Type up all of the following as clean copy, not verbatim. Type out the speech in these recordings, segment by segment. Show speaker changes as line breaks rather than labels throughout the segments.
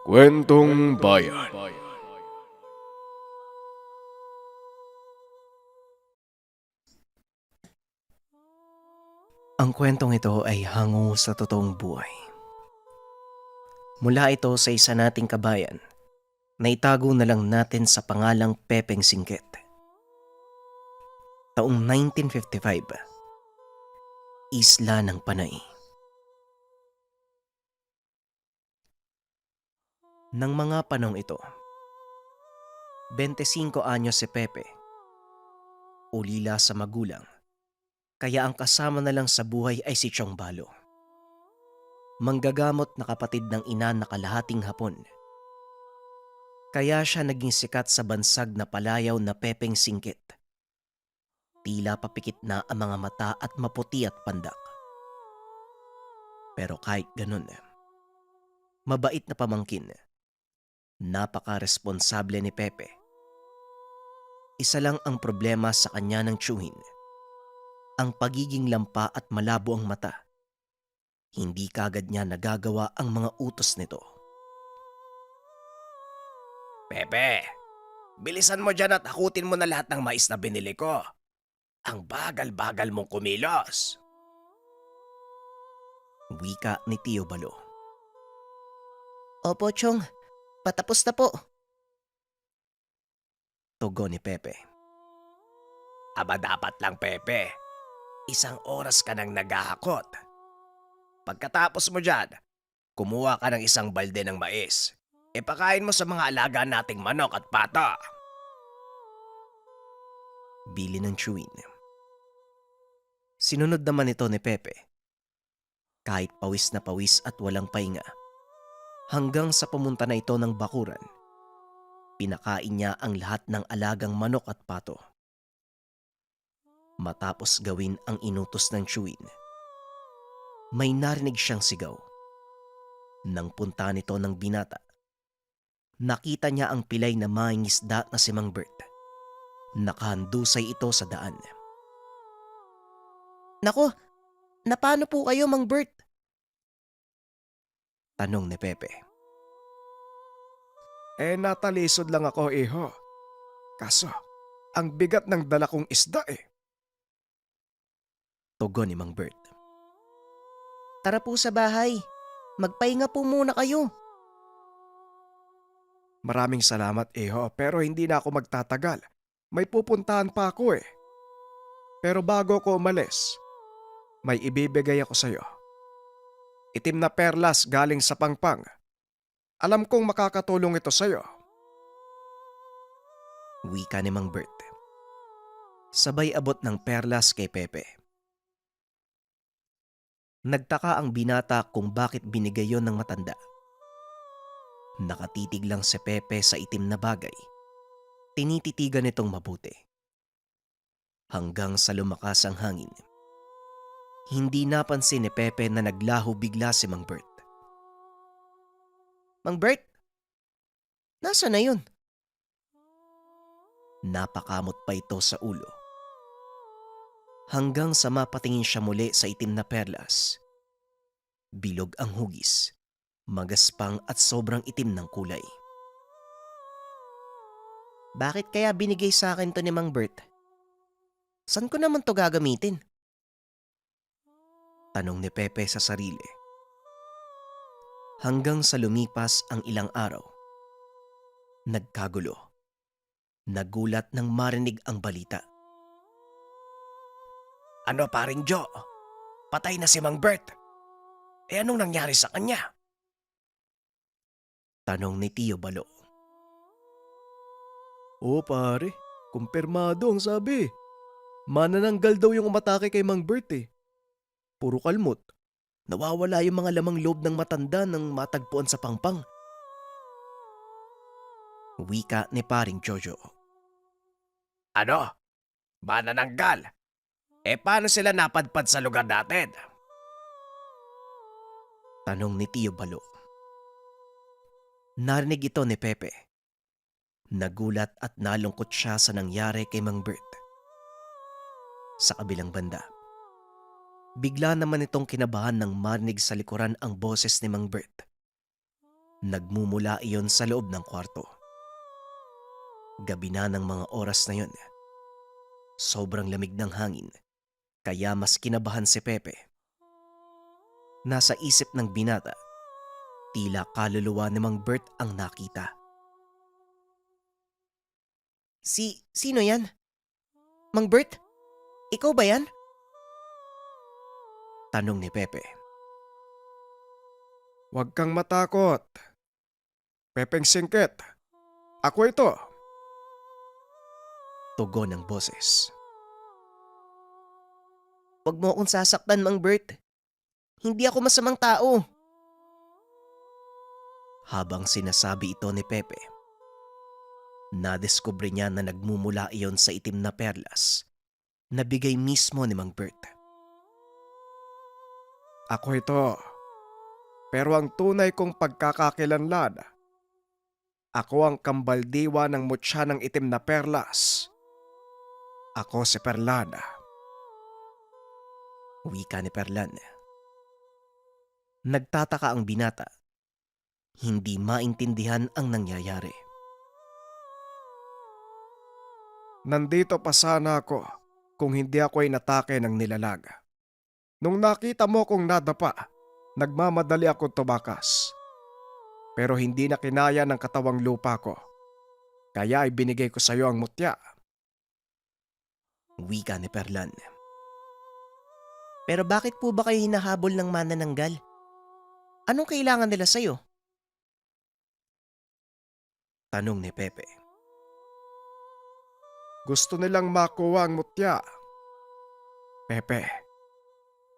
Kwentong Bayan.
Ang kwentong ito ay hango sa totoong buhay. Mula ito sa isa nating kabayan na itago na lang natin sa pangalang Pepeng Singkit. Taong 1955, Isla ng Panay. Nang mga panong ito, 25 anyos si Pepe, ulila sa magulang, kaya ang kasama na lang sa buhay ay si Chong Balo. Manggagamot na kapatid ng ina na kalahating Hapon. Kaya siya naging sikat sa bansag na palayaw na Pepeng Singkit. Tila papikit na ang mga mata at maputi at pandak. Pero kahit ganun, mabait na pamangkin. Napaka-responsable ni Pepe. Isa lang ang problema sa kanya ng tiyuhin. Ang pagiging lampa at malabo ang mata. Hindi kagad niya nagagawa ang mga utos nito.
Pepe, bilisan mo dyan at akutin mo na lahat ng mais na binili ko. Ang bagal-bagal mong kumilos.
Wika ni Tio Balo. Opo, Chong. Patapos na po. Tugon ni Pepe.
Aba dapat lang, Pepe. 1 oras ka nang naghahakot. Pagkatapos mo dyan, kumuha ka ng 1 balde ng mais. Ipakain mo sa mga alaga nating manok at pato.
Bili ng chewin. Sinunod naman ito ni Pepe. Kahit pawis na pawis at walang pahinga. Hanggang sa pumunta na ito ng bakuran. Pinakain niya ang lahat ng alagang manok at pato. Matapos gawin ang inutos ng chewin, may narinig siyang sigaw. Nang punta nito ng binata, nakita niya ang pilay na mangingisda na si Mang Bert. Nakahandusay ito sa daan. Nako, napano po kayo, Mang Bert? Tanong ni Pepe.
Natalisod lang ako, iho. Kaso, ang bigat ng dala kong isda
Tugon ni Mang Bert. Tara po sa bahay. Magpahinga po muna kayo.
Maraming salamat, iho, pero hindi na ako magtatagal. May pupuntahan pa ako Pero bago ko umalis, may ibibigay ako sa'yo. Itim na perlas galing sa pangpang. Alam kong makakatulong ito sa'yo.
Wika ni Mang Bert. Sabay abot ng perlas kay Pepe. Nagtaka ang binata kung bakit binigay yon ng matanda. Nakatitig lang si Pepe sa itim na bagay. Tinititigan nitong mabuti. Hanggang sa lumakas ang hangin. Hindi napansin ni Pepe na naglaho bigla si Mang Bert. Mang Bert? Nasaan na yun? Napakamot pa ito sa ulo. Hanggang sa mapatingin siya muli sa itim na perlas. Bilog ang hugis, magaspang at sobrang itim ng kulay. Bakit kaya binigay sa akin to ni Mang Bert? Saan ko naman to gagamitin? Tanong ni Pepe sa sarili. Hanggang sa lumipas ang ilang araw. Nagkagulo. Nagulat nang marinig ang balita.
Ano paring Joe? Patay na si Mang Bert. Anong nangyari sa kanya?
Tanong ni Tio Balo.
Pare, kumpirmado ang sabi. Manananggal daw yung umatake kay Mang Bert Puro kalmot. Nawawala yung mga lamang loob ng matanda nang matagpuan sa pangpang.
Wika ni paring Jojo.
Ano? Manananggal? Paano sila napadpad sa lugar natin?
Tanong ni Tio Balo. Narinig ito ni Pepe. Nagulat at nalungkot siya sa nangyari kay Mang Bert. Sa kabilang banda, bigla naman itong kinabahan nang marinig sa likuran ang boses ni Mang Bert. Nagmumula iyon sa loob ng kwarto. Gabi na ng mga oras na yon. Sobrang lamig ng hangin, kaya mas kinabahan si Pepe. Nasa isip ng binata, tila kaluluwa ni Mang Bert ang nakita. Sino yan? Mang Bert? Ikaw ba yan? Tanong ni Pepe.
Huwag kang matakot. Pepeng Singkit. Ako ito.
Tugon ng boses. Huwag mo akong sasaktan, Mang Bert. Hindi ako masamang tao. Habang sinasabi ito ni Pepe, nadiskubre niya na nagmumula iyon sa itim na perlas na bigay mismo ni Mang Bert.
Ako ito. Pero ang tunay kong pagkakakilanlan, ako ang kambaldiwa ng mutya ng itim na perlas. Ako si Perlan.
Wika ni Perlan. Nagtataka ang binata. Hindi maintindihan ang nangyayari.
Nandito pa sana ako kung hindi ako inatake ng nilalag. Nung nakita mo kong nadapa, nagmamadali akong tumakas. Pero hindi na kinaya ng katawang lupa ko. Kaya ibinigay ko sa iyo ang mutya.
Wika ni Perlan. Pero bakit po ba kayo hinahabol ng manananggal? Anong kailangan nila sa'yo? Tanong ni Pepe.
Gusto nilang makuha ang mutya. Pepe,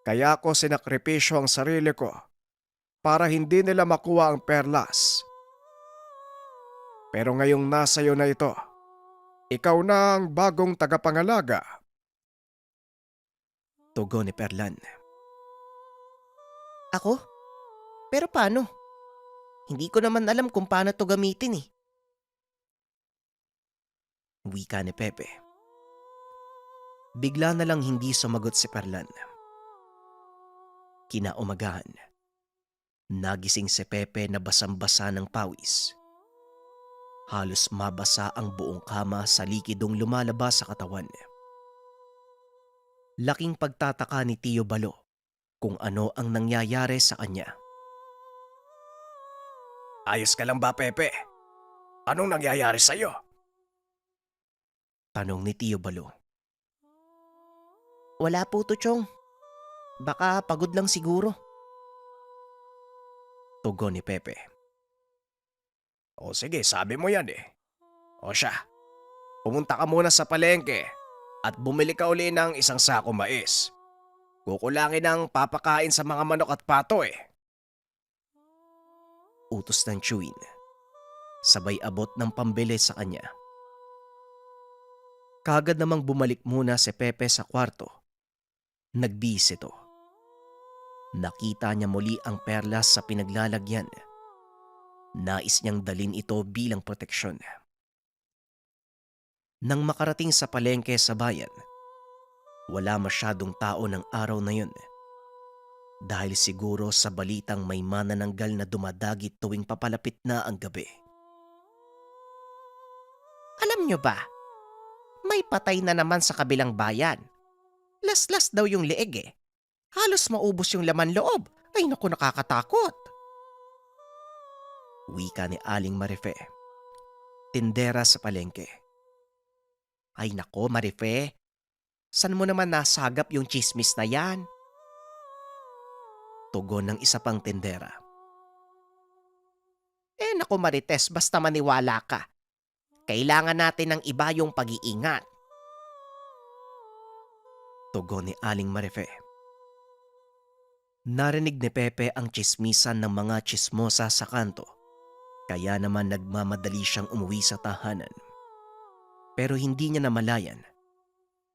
kaya ako sinakripisyo ang sarili ko para hindi nila makuha ang perlas. Pero ngayong nasa iyo na ito, ikaw na ang bagong tagapangalaga.
Tugon ni Perlan. Ako? Pero paano? Hindi ko naman alam kung paano to gamitin eh. Wika ni Pepe. Bigla na lang hindi sumagot si Perlan. Kinaumagahan, nagising si Pepe na basang-basa ng pawis. Halos mabasa ang buong kama sa likidong lumalabas sa katawan. Laking pagtataka ni Tio Balo kung ano ang nangyayari sa kanya.
Ayos ka lang ba, Pepe? Anong nangyayari sa'yo?
Tanong ni Tio Balo. Wala po to, Chong. Baka pagod lang siguro. Tugon ni Pepe.
O sige, sabi mo yan eh. O siya, pumunta ka muna sa palengke at bumili ka uli ng isang sako mais. Kukulangin ang papakain sa mga manok at pato eh.
Utos ng Chewin. Sabay abot ng pambili sa kanya. Kagad namang bumalik muna si Pepe sa kwarto. Nagbihis ito. Nakita niya muli ang perlas sa pinaglalagyan. Nais niyang dalin ito bilang proteksyon. Nang makarating sa palengke sa bayan, wala masyadong tao ng araw na yun. Dahil siguro sa balitang may manananggal na dumadagit tuwing papalapit na ang gabi. Alam niyo ba, may patay na naman sa kabilang bayan. Las-las daw yung leeg eh. Halos maubos yung laman loob. Ay naku, nakakatakot. Wika ni Aling Marife, tindera sa palengke. Ay nako, Marife, saan mo naman nasagap yung chismis na yan? Tugon ng isa pang tindera. Naku Marites, basta maniwala ka. Kailangan natin ng iba yung pag-iingat. Tugon ni Aling Marife. Narinig ni Pepe ang chismisan ng mga chismosa sa kanto. Kaya naman nagmamadali siyang umuwi sa tahanan. Pero hindi niya namalayan.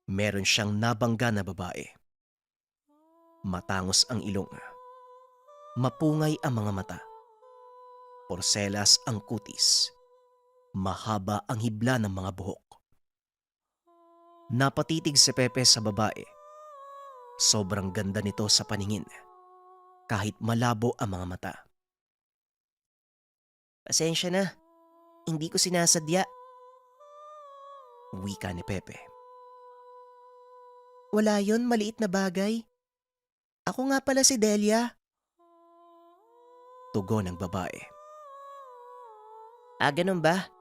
Meron siyang nabangga na babae. Matangos ang ilong. Mapungay ang mga mata. Porselas ang kutis. Mahaba ang hibla ng mga buhok. Napatitig si Pepe sa babae. Sobrang ganda nito sa paningin. Kahit malabo ang mga mata. Pasensya na, hindi ko sinasadya. Wika ni Pepe. Wala yon, maliit na bagay. Ako nga pala si Delia. Tugon ng babae. Ah, ganun ba?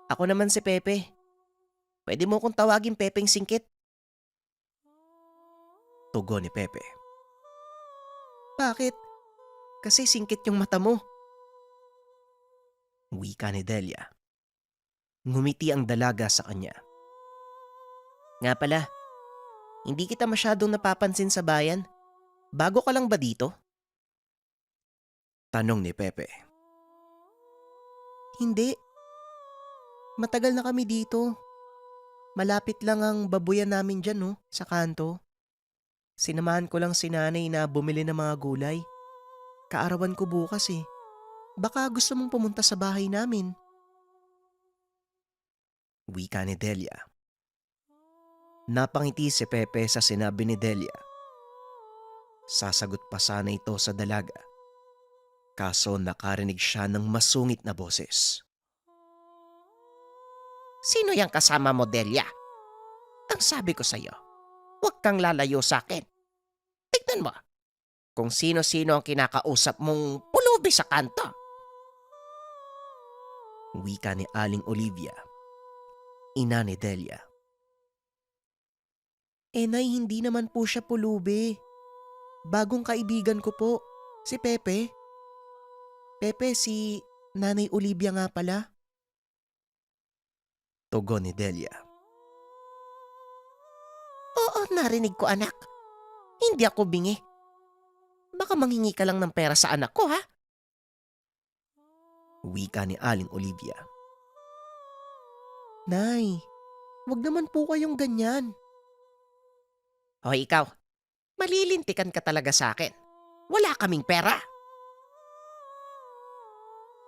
Ako naman si Pepe. Pwede mo kong tawagin Pepeng Singkit. Tugon ni Pepe. Bakit? Kasi singkit yung mata mo. Wika ni Delia. Ngumiti ang dalaga sa kanya. Nga pala, hindi kita masyadong napapansin sa bayan. Bago ka lang ba dito? Tanong ni Pepe. Hindi. Matagal na kami dito. Malapit lang ang babuyan namin dyan, no, sa kanto. Sinamahan ko lang si nanay na bumili ng mga gulay. Kaarawan ko bukas eh. Baka gusto mong pumunta sa bahay namin. Wika ni Delia. Napangiti si Pepe sa sinabi ni Delia. Sasagot pa sana ito sa dalaga. Kaso nakarinig siya ng masungit na boses. Sino yang kasama mo, Delia? Ang sabi ko sa'yo, huwag kang lalayo sa akin. Tignan mo, kung sino-sino ang kinakausap mong pulubi sa kanto. Wika ni Aling Olivia, ina ni Delia. Nay, hindi naman po siya pulubi. Bagong kaibigan ko po, si Pepe. Pepe, si Nanay Olivia nga pala. Tugon ni Delia. Oo, narinig ko anak. Hindi ako bingi. Baka manghingi ka lang ng pera sa anak ko, ha? Wika ni Aling Olivia. Nay, wag naman po kayong ganyan. Hoy ikaw, malilintikan ka talaga sa akin. Wala kaming pera.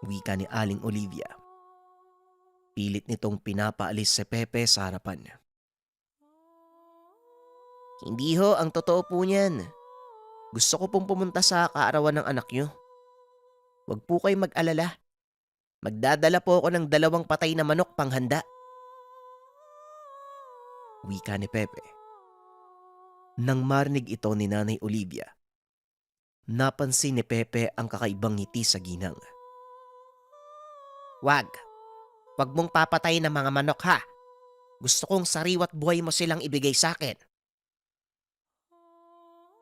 Wika ni Aling Olivia. Pilit nitong pinapaalis si Pepe sa harapan. Hindi ho, ang totoo po niyan. Gusto ko pong pumunta sa kaarawan ng anak niyo. Huwag po kayo mag-alala. Magdadala po ako ng 2 patay na manok panghanda. Wika ni Pepe. Nang marinig ito ni Nanay Olivia, napansin ni Pepe ang kakaibang ngiti sa ginang. Wag mong papatayin ng mga manok ha. Gusto kong sariwat buhay mo silang ibigay sa akin.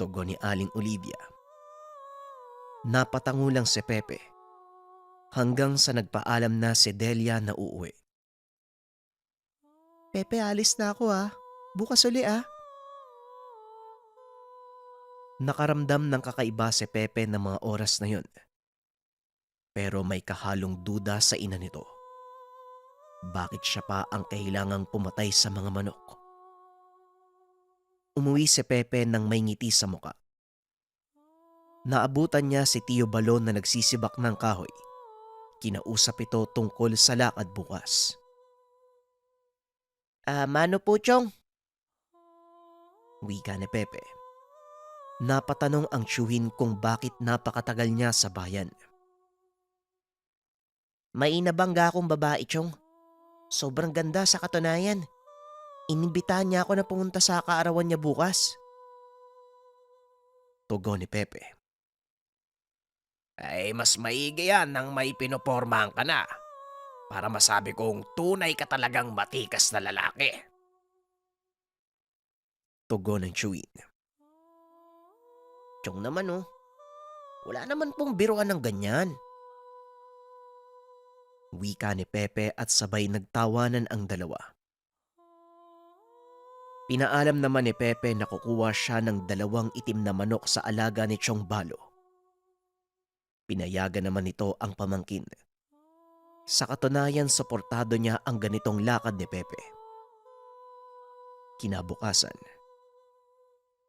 Tugon ni Aling Olivia. Napatango lang si Pepe hanggang sa nagpaalam na si Delia na uuwi. Pepe, alis na ako ha. Bukas uli ah. Nakaramdam ng kakaiba si Pepe ng mga oras na yun. Pero may kahalong duda sa ina nito. Bakit siya pa ang kailangang pumatay sa mga manok? Umuwi si Pepe nang may ngiti sa muka. Naabutan niya si Tio Balon na nagsisibak ng kahoy. Kinausap ito tungkol sa lakad bukas. Mano po, Chong? Wika ni Pepe. Napatanong ang tiyuhin kung bakit napakatagal niya sa bayan. May inabangga akong babae, Chong. Sobrang ganda sa katunayan. Inimbitahan niya ako na pumunta sa kaarawan niya bukas. Tugon ni Pepe.
Ay mas maigi yan nang may pinopormahan ka na. Para masabi kong tunay ka talagang matikas na lalaki.
Tugon ng tiyuhin. Chong naman oh. Wala naman pong biruan ng ganyan. Wika ni Pepe at sabay nagtawanan ang dalawa. Pinaalam naman ni Pepe na kukuha siya ng 2 itim na manok sa alaga ni Chong Balo. Pinayagan naman nito ang pamangkin. Sa katunayan, suportado niya ang ganitong lakad ni Pepe. Kinabukasan,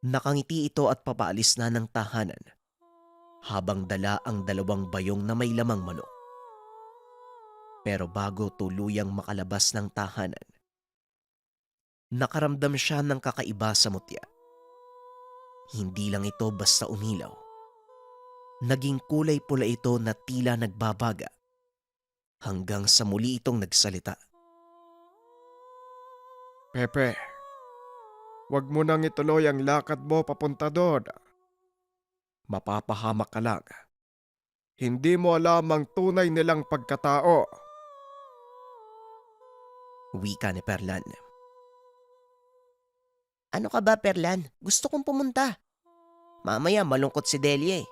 nakangiti ito at papaalis na ng tahanan habang dala ang 2 bayong na may lamang manok. Pero bago tuluyang makalabas ng tahanan, nakaramdam siya ng kakaiba sa mutya. Hindi lang ito basta umilaw. Naging kulay pula ito na tila nagbabaga. hanggang sa muli itong nagsalita.
Pepe, wag mo nang ituloy ang lakad mo papunta doon. Mapapahamak ka lang. Hindi mo alam ang tunay nilang pagkatao.
Wika ni Perlan. Ano ka ba, Perlan? Gusto kong pumunta. Mamaya malungkot si Delia eh.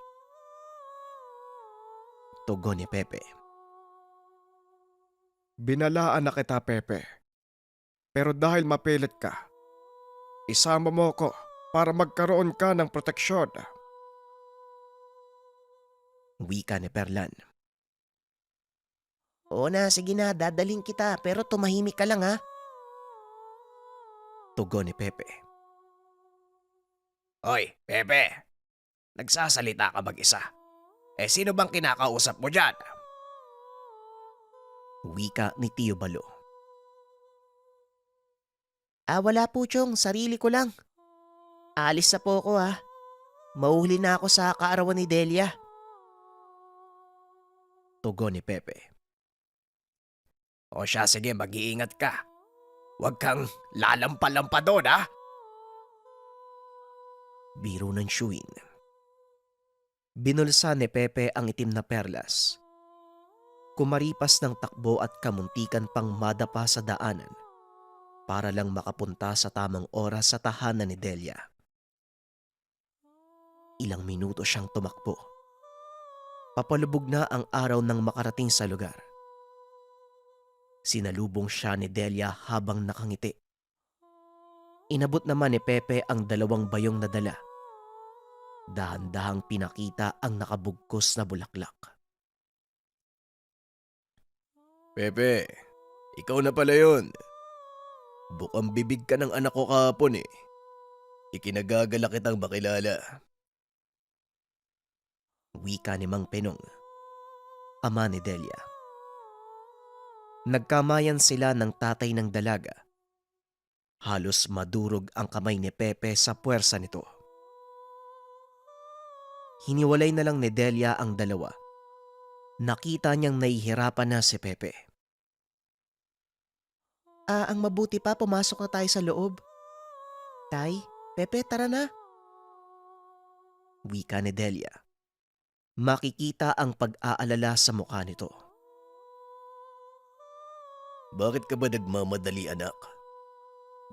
Tugon ni Pepe.
Binalaan na kita, Pepe. Pero dahil mapilit ka, isama mo ko para magkaroon ka ng proteksyon.
Wika ni Perlan. Oo na, sige na, dadaling kita pero tumahimik ka lang ha. Tugon ni Pepe.
Hoy, Pepe. Nagsasalita ka mag-isa. Sino bang kinakausap mo dyan?
Wika ni Tio Balo. Wala po, Chong. Sarili ko lang. Alis na po ako ha. Mauhuli na ako sa kaarawan ni Delia. Tugon ni Pepe.
O siya, sige, mag-iingat ka. Huwag kang lalampa-lampa doon, ha?
Biro ng Shuin. Binulsa ni Pepe ang itim na perlas. Kumaripas ng takbo at kamuntikan pang madapa sa daanan para lang makapunta sa tamang oras sa tahanan ni Delia. Ilang minuto siyang tumakbo. Papalubog na ang araw nang makarating sa lugar. Sinalubong siya ni Delia habang nakangiti. Inabot naman ni Pepe ang 2 bayong na dala. Dahan-dahang pinakita ang nakabugkos na bulaklak.
Pepe, ikaw na pala yun. Bukang bibig ka ng anak ko kahapon eh. Ikinagagala kitang makilala.
Wika ni Mang Penong, ama ni Delia. Nagkamayan sila ng tatay ng dalaga. Halos madurog ang kamay ni Pepe sa puwersa nito. Hiniwalay na lang ni Delia ang dalawa. Nakita niyang nahihirapan na si Pepe. Ang mabuti pa pumasok na tayo sa loob. Tay, Pepe, tara na. Wika ni Delia. Makikita ang pag-aalala sa mukha nito.
Bakit ka ba nagmamadali, anak?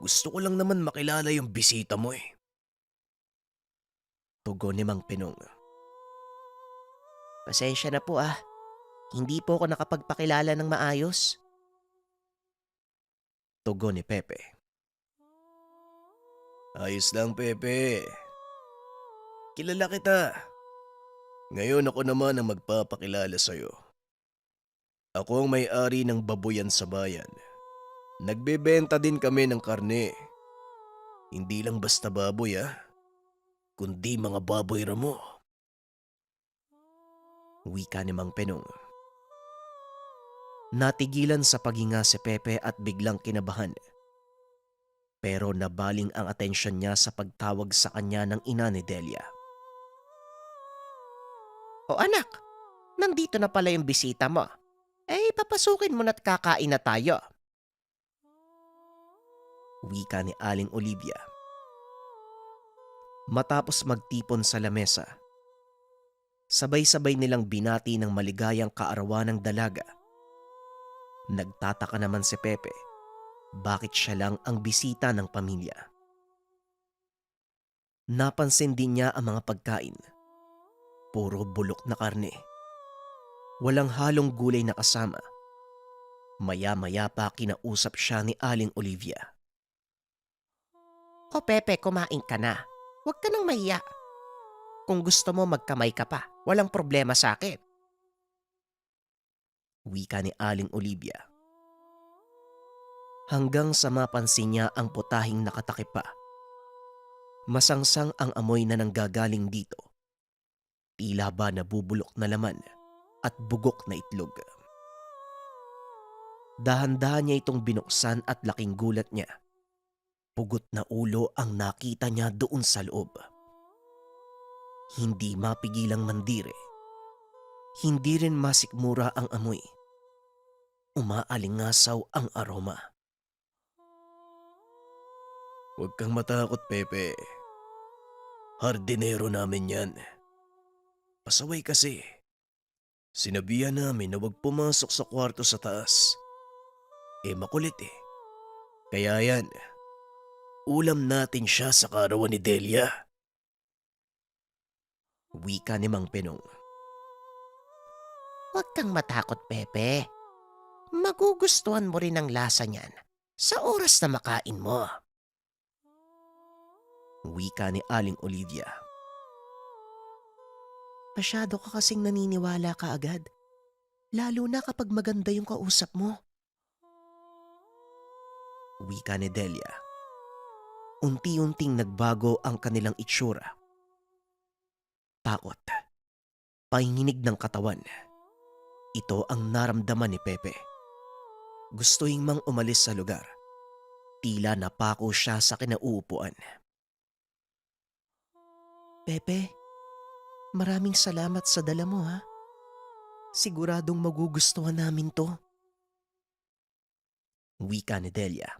Gusto ko lang naman makilala yung bisita mo eh.
Tugon ni Mang Penong. Pasensya na po ah. Hindi po ako nakapagpakilala ng maayos. Tugon ni Pepe.
Ayos lang, Pepe. Kilala kita. Ngayon ako naman ang magpapakilala sa'yo. Ako ang may-ari ng baboyan sa bayan. Nagbebenta din kami ng karne. Hindi lang basta baboy kundi mga baboy ramo.
Wika ni Mang Penong. Natigilan sa paghinga si Pepe at biglang kinabahan. Pero nabaling ang atensyon niya sa pagtawag sa kanya ng ina ni Delia. O anak, nandito na pala yung bisita mo. Papasukin mo na't kakain na tayo. Wika ni Aling Olivia. Matapos magtipon sa lamesa, sabay-sabay nilang binati ng maligayang kaarawan ng dalaga. Nagtataka naman si Pepe, bakit siya lang ang bisita ng pamilya. Napansin din niya ang mga pagkain. Puro bulok na karne. Walang halong gulay na kasama. Maya-maya pa kinausap siya ni Aling Olivia. O Pepe, kumain ka na. Huwag ka nang mahiya. Kung gusto mo magkamay ka pa, walang problema sa akin. Wika ni Aling Olivia. Hanggang sa mapansin niya ang putahing nakatakip pa. Masangsang ang amoy na nanggagaling dito. Tila ba nabubulok na laman at bugok na itlog. Dahan-dahan niya itong binuksan at laking gulat niya. Pugot na ulo ang nakita niya doon sa loob. Hindi mapigilang mandire. Hindi rin masikmura ang amoy. umaalingasaw ang aroma.
Huwag kang matakot, Pepe. Hardinero namin yan. Pasaway kasi. Sinabihan namin na huwag pumasok sa kwarto sa taas. Makulit eh. Kaya yan, ulam natin siya sa karawan ni Delia.
Wika ni Mang Pinong.
Huwag kang matakot, Pepe. Magugustuhan mo rin ang lasa niyan sa oras na makain mo.
Wika ni Aling Olivia.
Masyado ka kasing naniniwala ka agad. Lalo na kapag maganda yung kausap mo.
Wika ni Delia. Unti-unting nagbago ang kanilang itsura. Takot. Panginginig ng katawan. Ito ang naramdaman ni Pepe. Gustuhin mang umalis sa lugar. Tila napako siya sa kinauupuan.
Pepe, maraming salamat sa dala mo ha. Siguradong magugustuhan namin to.
Wika ni Delia.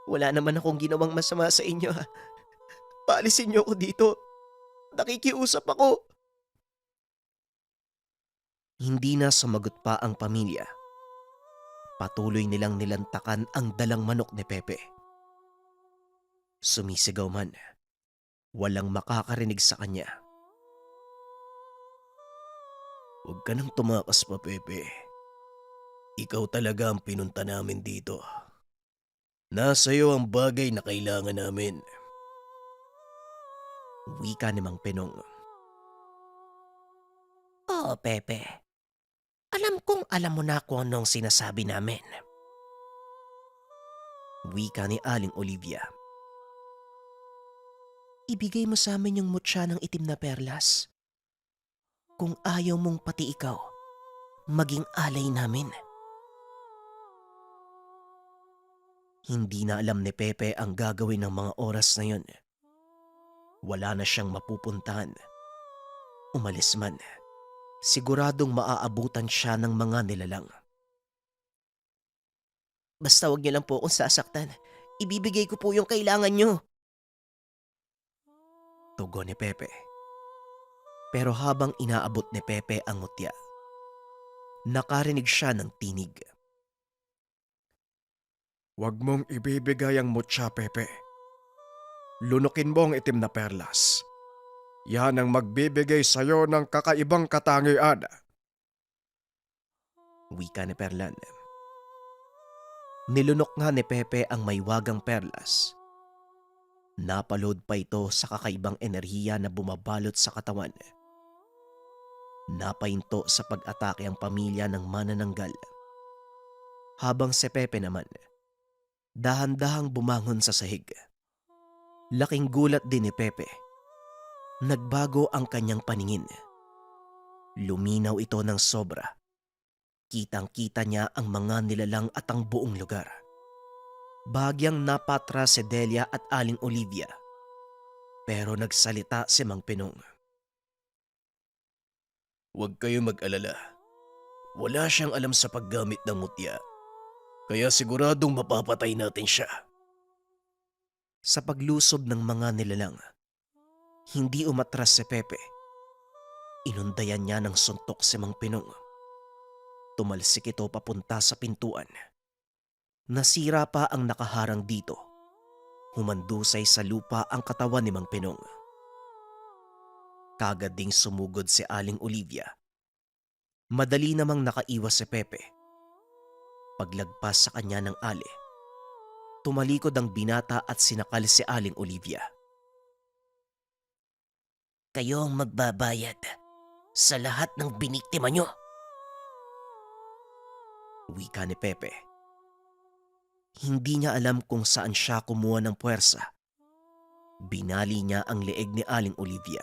Wala naman akong ginawang masama sa inyo ha. Paalisin niyo ako dito. Nakikiusap ako.
Hindi na sumagot pa ang pamilya. Patuloy nilang nilantakan ang dalang manok ni Pepe. Sumisigaw man. Walang makakarinig sa kanya.
Huwag ka nang tumakas pa, Pepe. Ikaw talaga ang pinunta namin dito. Nasa iyo ang bagay na kailangan namin.
Wika ni Mang Pinong.
Oo, Pepe. Alam kong alam mo na kung anong sinasabi namin.
Wika ni Aling Olivia.
Ibigay mo sa amin yung mutya ng itim na perlas. Kung ayaw mong pati ikaw, maging alay namin.
Hindi na alam ni Pepe ang gagawin ng mga oras na yun. Wala na siyang mapupuntahan. Umalis man, siguradong maaabutan siya ng mga nilalang.
Basta wag niyo lang po akong sasaktan. Ibibigay ko po yung kailangan niyo.
Tugon ni Pepe. Pero habang inaabot ni Pepe ang mutya, nakarinig siya ng tinig.
Huwag mong ibibigay ang mutya, Pepe. Lunukin mo ang itim na perlas. Yan ang magbibigay sa'yo ng kakaibang katangian.
Wika ni Perlan. Nilunok nga ni Pepe ang maywagang perlas. Napaload pa ito sa kakaibang enerhiya na bumabalot sa katawan. Napahinto sa pag-atake ang pamilya ng manananggal. Habang si Pepe naman, dahan-dahang bumangon sa sahig. Laking gulat din ni Pepe. Nagbago ang kanyang paningin. Luminaw ito ng sobra. Kitang-kita niya ang mga nilalang at ang buong lugar. Bagyang napatra si Delia at Aling Olivia. Pero nagsalita si Mang Pinong.
Huwag kayo mag-alala. Wala siyang alam sa paggamit ng mutya. Kaya siguradong mapapatay natin siya.
Sa paglusob ng mga nilalang, hindi umatras si Pepe. Inundayan niya ng suntok si Mang Pinong. Tumalsik ito papunta sa pintuan. Nasira pa ang nakaharang dito. Humandusay sa lupa ang katawan ni Mang Pinong. Kagad ding sumugod si Aling Olivia. Madali namang nakaiwas si Pepe. Paglagpas sa kanya ng ali, tumalikod ang binata at sinakal si Aling Olivia.
Kayo ang magbabayad sa lahat ng biniktima nyo.
Wika ni Pepe. Hindi niya alam kung saan siya kumuha ng puwersa. Binali niya ang leeg ni Aling Olivia.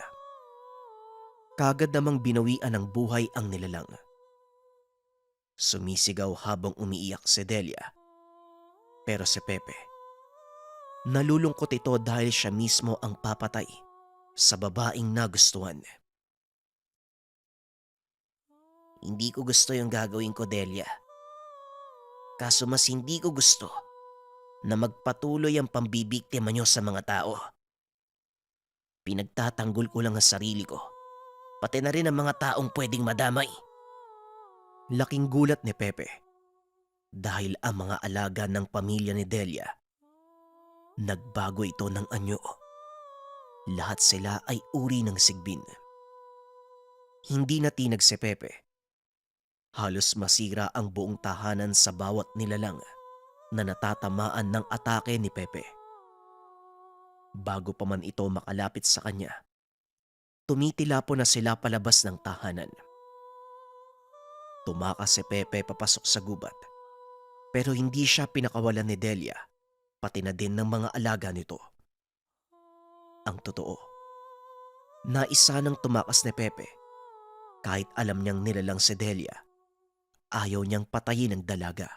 Kagad namang binawian ng buhay ang nilalang. Sumisigaw habang umiiyak si Delia. Pero si Pepe, nalulungkot ito dahil siya mismo ang papatay sa babaeng nagustuhan. Hindi ko gusto yung gagawin ko, Delia. Kaso mas hindi ko gusto na magpatuloy ang pambibiktima nyo sa mga tao. Pinagtatanggol ko lang ang sarili ko, pati na rin ang mga taong pwedeng madamay.
Laking gulat ni Pepe.
Dahil ang mga alaga ng pamilya ni Delia, nagbago ito ng anyo. Lahat sila ay uri ng sigbin.
Hindi natinag si Pepe.
Halos masira ang buong tahanan sa bawat nilalang na natatamaan ng atake ni Pepe. Bago pa man ito makalapit sa kanya, tumitilapo na sila palabas ng tahanan. Tumakas si Pepe papasok sa gubat, pero hindi siya pinakawalan ni Delia, pati na din ng mga alaga nito. Ang totoo, naisa nang tumakas ni Pepe. Kahit alam niyang nilalang si Delia, ayaw niyang patayin ang dalaga.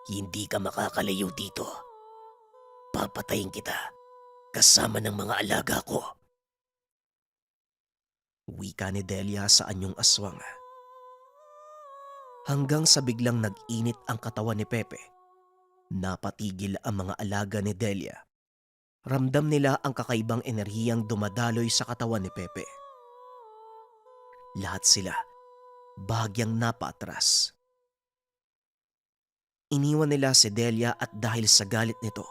Hindi ka makakalayo dito. Papatayin kita kasama ng mga alaga ko. Wika ni Delia sa anyong aswang. Hanggang sa biglang nag-init ang katawan ni Pepe, napatigil ang mga alaga ni Delia. Ramdam nila ang kakaibang enerhiyang dumadaloy sa katawan ni Pepe. Lahat sila bahagyang napaatras. Iniwan nila si Delia at dahil sa galit nito,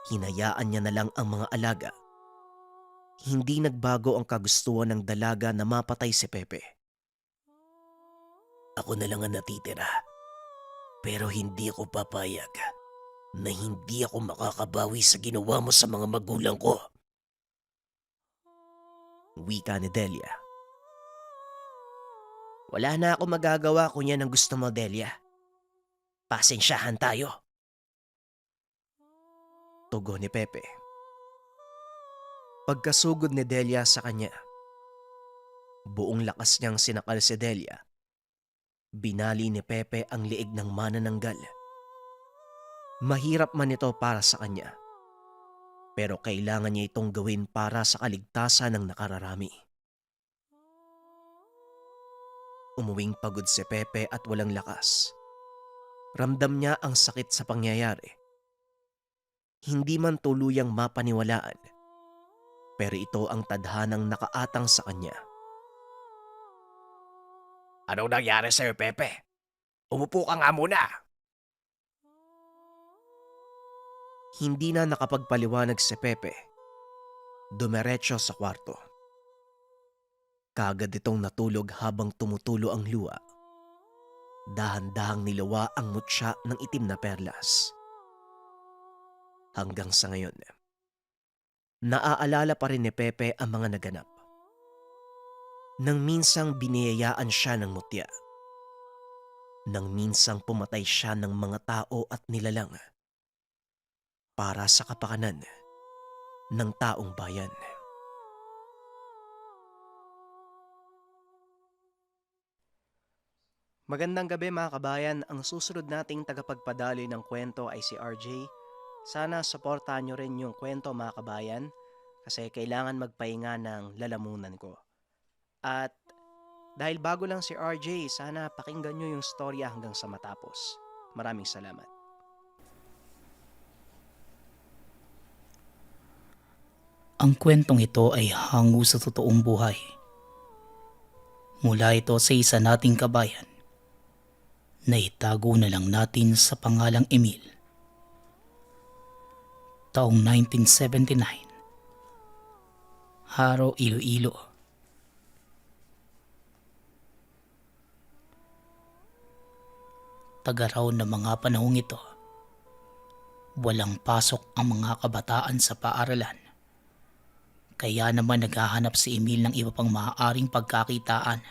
hinayaan niya na lang ang mga alaga. Hindi nagbago ang kagustuhan ng dalaga na mapatay si Pepe. Ako na lang ang natitira, pero hindi ako papayag na hindi ako makakabawi sa ginawa mo sa mga magulang ko. Wika ni Delia. Wala na ako magagawa kung yan ang gusto mo, Delia. Pasensyahan tayo. Tugon ni Pepe. Pagkasugod ni Delia sa kanya, buong lakas niyang sinakal si Delia. Binali ni Pepe ang liig ng manananggal. Mahirap man ito para sa kanya, pero kailangan niya itong gawin para sa kaligtasan ng nakararami. Umuwing pagod si Pepe at walang lakas. Ramdam niya ang sakit sa pangyayari. Hindi man tuluyang mapaniwalaan, pero ito ang tadhanang nakaatang sa kanya.
Anong nangyari sa'yo, Pepe? Umupo ka nga muna.
Hindi na nakapagpaliwanag si Pepe. Dumiretso sa kwarto. Kagad itong natulog habang tumutulo ang luha. Dahan-dahang nilawa ang mutya ng itim na perlas. Hanggang sa ngayon, naaalala pa rin ni Pepe ang mga naganap. Nang minsang biniyayaan siya ng mutya. Nang minsang pumatay siya ng mga tao at nilalang para sa kapakanan ng taong bayan. Magandang gabi mga kabayan, ang susunod nating tagapagpadaloy ng kwento ay si RJ. Sana supportahan nyo rin yung kwento mga kabayan kasi kailangan magpahinga ng lalamunan ko. At dahil bago lang si RJ, sana pakinggan nyo yung storya hanggang sa matapos. Maraming salamat.
Ang kwentong ito ay hango sa totoong buhay. Mula ito sa isa nating kabayan na itago na lang natin sa pangalang Emil. Taong 1979. Haro, Iloilo. Taga raw na mga panahong ito, walang pasok ang mga kabataan sa paaralan. Kaya naman naghahanap si Emil ng iba pang maaaring pagkakitaan.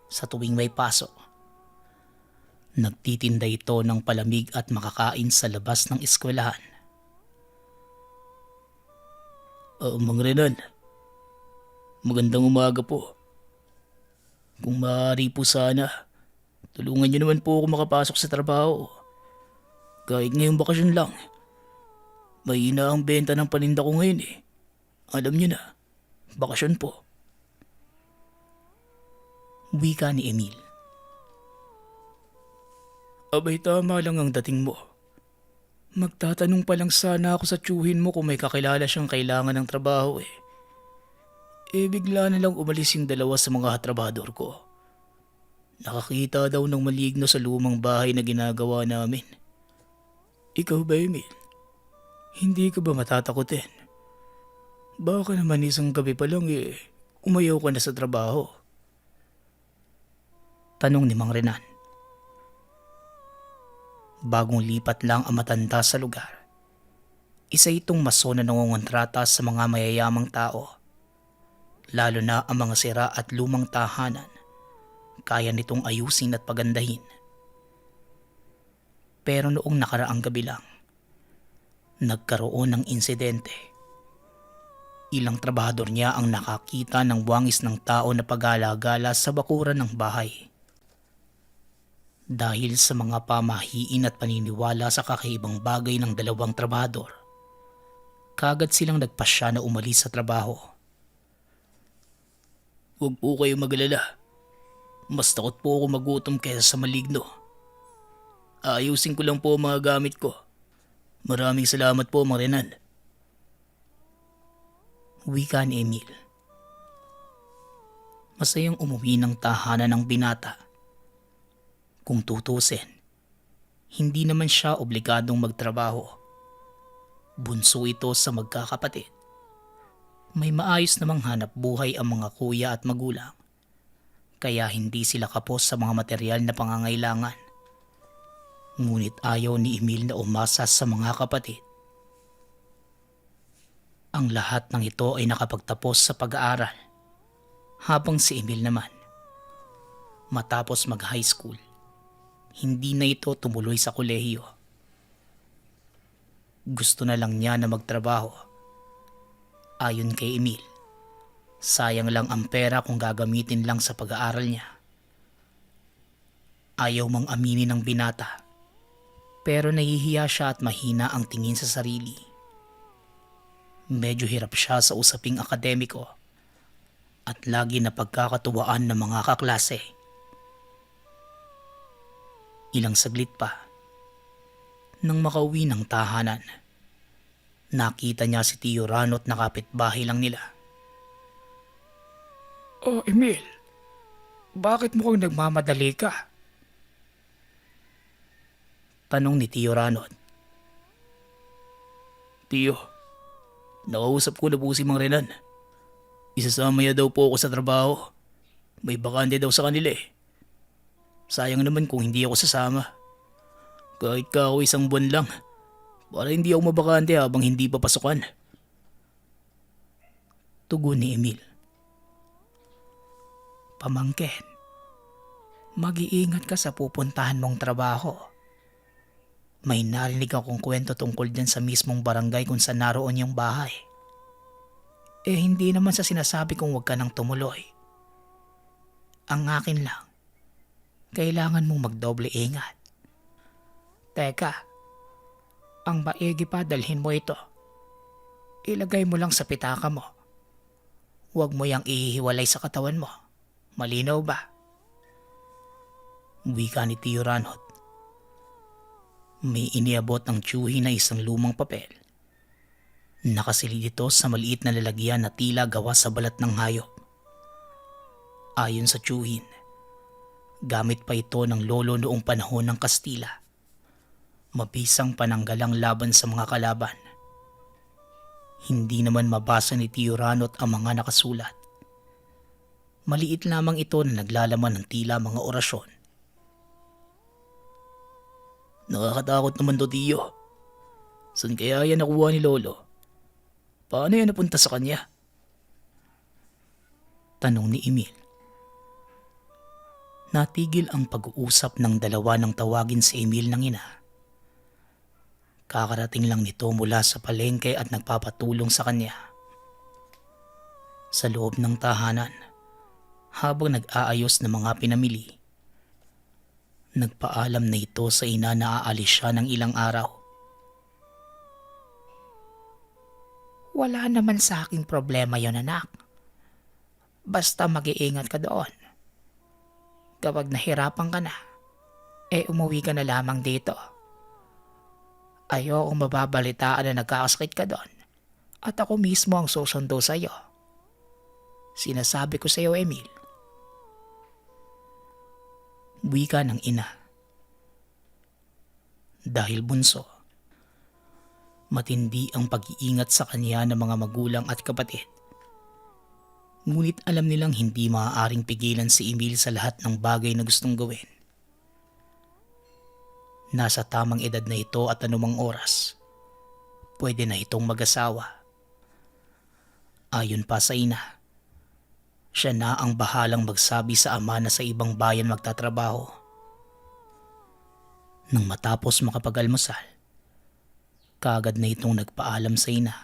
Sa tuwing may pasok, nagtitinda ito ng palamig at makakain sa labas ng eskwelahan. Mang Renan, magandang umaga po. Kung maaari po sana, tulungan niyo naman po ako makapasok sa trabaho. Kahit ngayong bakasyon lang. Mahina ang benta ng paninda ko ngayon eh. Alam niyo na, Bakasyon po.
Wika ni Emil.
Abay tama lang ang dating mo. Magtatanong pa lang sana ako sa tiyuhin mo kung may kakilala siyang kailangan ng trabaho eh. Bigla na lang umalis yung dalawa sa mga trabador ko. Nakakita daw ng maligno sa lumang bahay na ginagawa namin. Ikaw ba, Emil? Hindi ka ba matatakotin? Baka naman isang gabi pa lang umayaw ka na sa trabaho.
Tanong ni Mang Renan. Bagong lipat lang ang matanda sa lugar. Isa itong maso na nangongontrata sa mga mayayamang tao. Lalo na ang mga sira at lumang tahanan. Kaya nitong ayusin at pagandahin. Pero noong nakaraang gabi lang, nagkaroon ng insidente. Ilang trabahador niya ang nakakita ng wangis ng tao na pagala-gala sa bakuran ng bahay. Dahil sa mga pamahiin at paniniwala sa kakaibang bagay ng dalawang trabahador, kagad silang nagpasya na umalis sa trabaho.
Huwag po kayo magalala. Mas takot po ako magutom kaysa sa maligno. Ayusin ko lang po ang mga gamit ko. Maraming salamat po, Mang Renan.
Wika ni Emil. Masayang umuwi ng tahanan ng binata. Kung tutusin, hindi naman siya obligadong magtrabaho. Bunso ito sa magkakapatid. May maayos namang hanap buhay ang mga kuya at magulang. Kaya hindi sila kapos sa mga material na pangangailangan. Ngunit ayaw ni Emil na umasa sa mga kapatid. Ang lahat ng ito ay nakapagtapos sa pag-aaral. Habang si Emil naman, matapos mag-high school, hindi na ito tumuloy sa kolehiyo. Gusto na lang niya na magtrabaho. Ayon kay Emil, sayang lang ang pera kung gagamitin lang sa pag-aaral niya. Ayaw mang aminin ng binata, pero nahihiya siya at mahina ang tingin sa sarili. Medyo hirap siya sa usaping akademiko at lagi na pagkakatuwaan ng mga kaklase. Ilang saglit pa, nang makauwi ng tahanan, nakita niya si Tio Ranot na kapitbahay lang nila.
Oh, Emil. Bakit mukhang nagmamadali ka?
Tanong ni Tio Ranot.
Tiyo, nakausap ko na po si Mang Renan. Isasama niya daw po ako sa trabaho. May bakante daw sa kanila eh. Sayang naman kung hindi ako sasama. Kahit ka ako isang buwan lang, para hindi ako mabakante habang hindi pa pasukan.
Tugon ni Emil. Pamangkin, mag-iingat ka sa pupuntahan mong trabaho. May narinig akong kwento tungkol dyan sa mismong barangay kung saan naroon yung bahay. Hindi naman sa sinasabi kong huwag ka nang tumuloy. Ang akin lang, kailangan mong magdoble ingat. Teka, ang maigi pa dalhin mo ito. Ilagay mo lang sa pitaka mo. Huwag mo yang ihiwalay sa katawan mo. Malinaw ba? Wika ni Tio Ranot. May iniabot ang tiyuhin na isang lumang papel. Nakasilid ito sa maliit na lalagyan na tila gawa sa balat ng hayop. Ayon sa tiyuhin, gamit pa ito ng lolo noong panahon ng Kastila. Mabisang pananggalang laban sa mga kalaban. Hindi naman mabasa ni Tio Ranot ang mga nakasulat. Maliit lamang ito na naglalaman ng tila mga orasyon.
Nakakatakot naman to, Tiyo. Saan kaya yan nakuha ni Lolo? Paano yan napunta sa kanya?
Tanong ni Emil. Natigil ang pag-uusap ng dalawa nang tawagin si Emil ng ina. Kakarating lang nito mula sa palengke at nagpapatulong sa kanya. Sa loob ng tahanan, habang nag-aayos ng mga pinamili, nagpaalam na ito sa ina na aalis siya ng ilang araw. Wala naman sa aking problema yon, anak.
Basta mag-iingat ka doon. Kapag nahirapan ka na, umuwi ka na lamang dito. Ayokong mababalitaan na nagkakasakit ka doon at ako mismo ang susundo sa'yo. Sinasabi ko sa'yo, Emil. Wika ng ina. Dahil bunso, matindi ang pag-iingat sa kanya ng mga magulang at kapatid. Ngunit alam nilang hindi maaaring pigilan si Emil sa lahat ng bagay na gustong gawin. Nasa tamang edad na ito at anumang oras, pwede na itong mag-asawa. Ayon pa sa ina, siya na ang bahalang magsabi sa ama na sa ibang bayan magtatrabaho. Nang matapos makapag-almusal, kaagad na itong nagpaalam sa ina.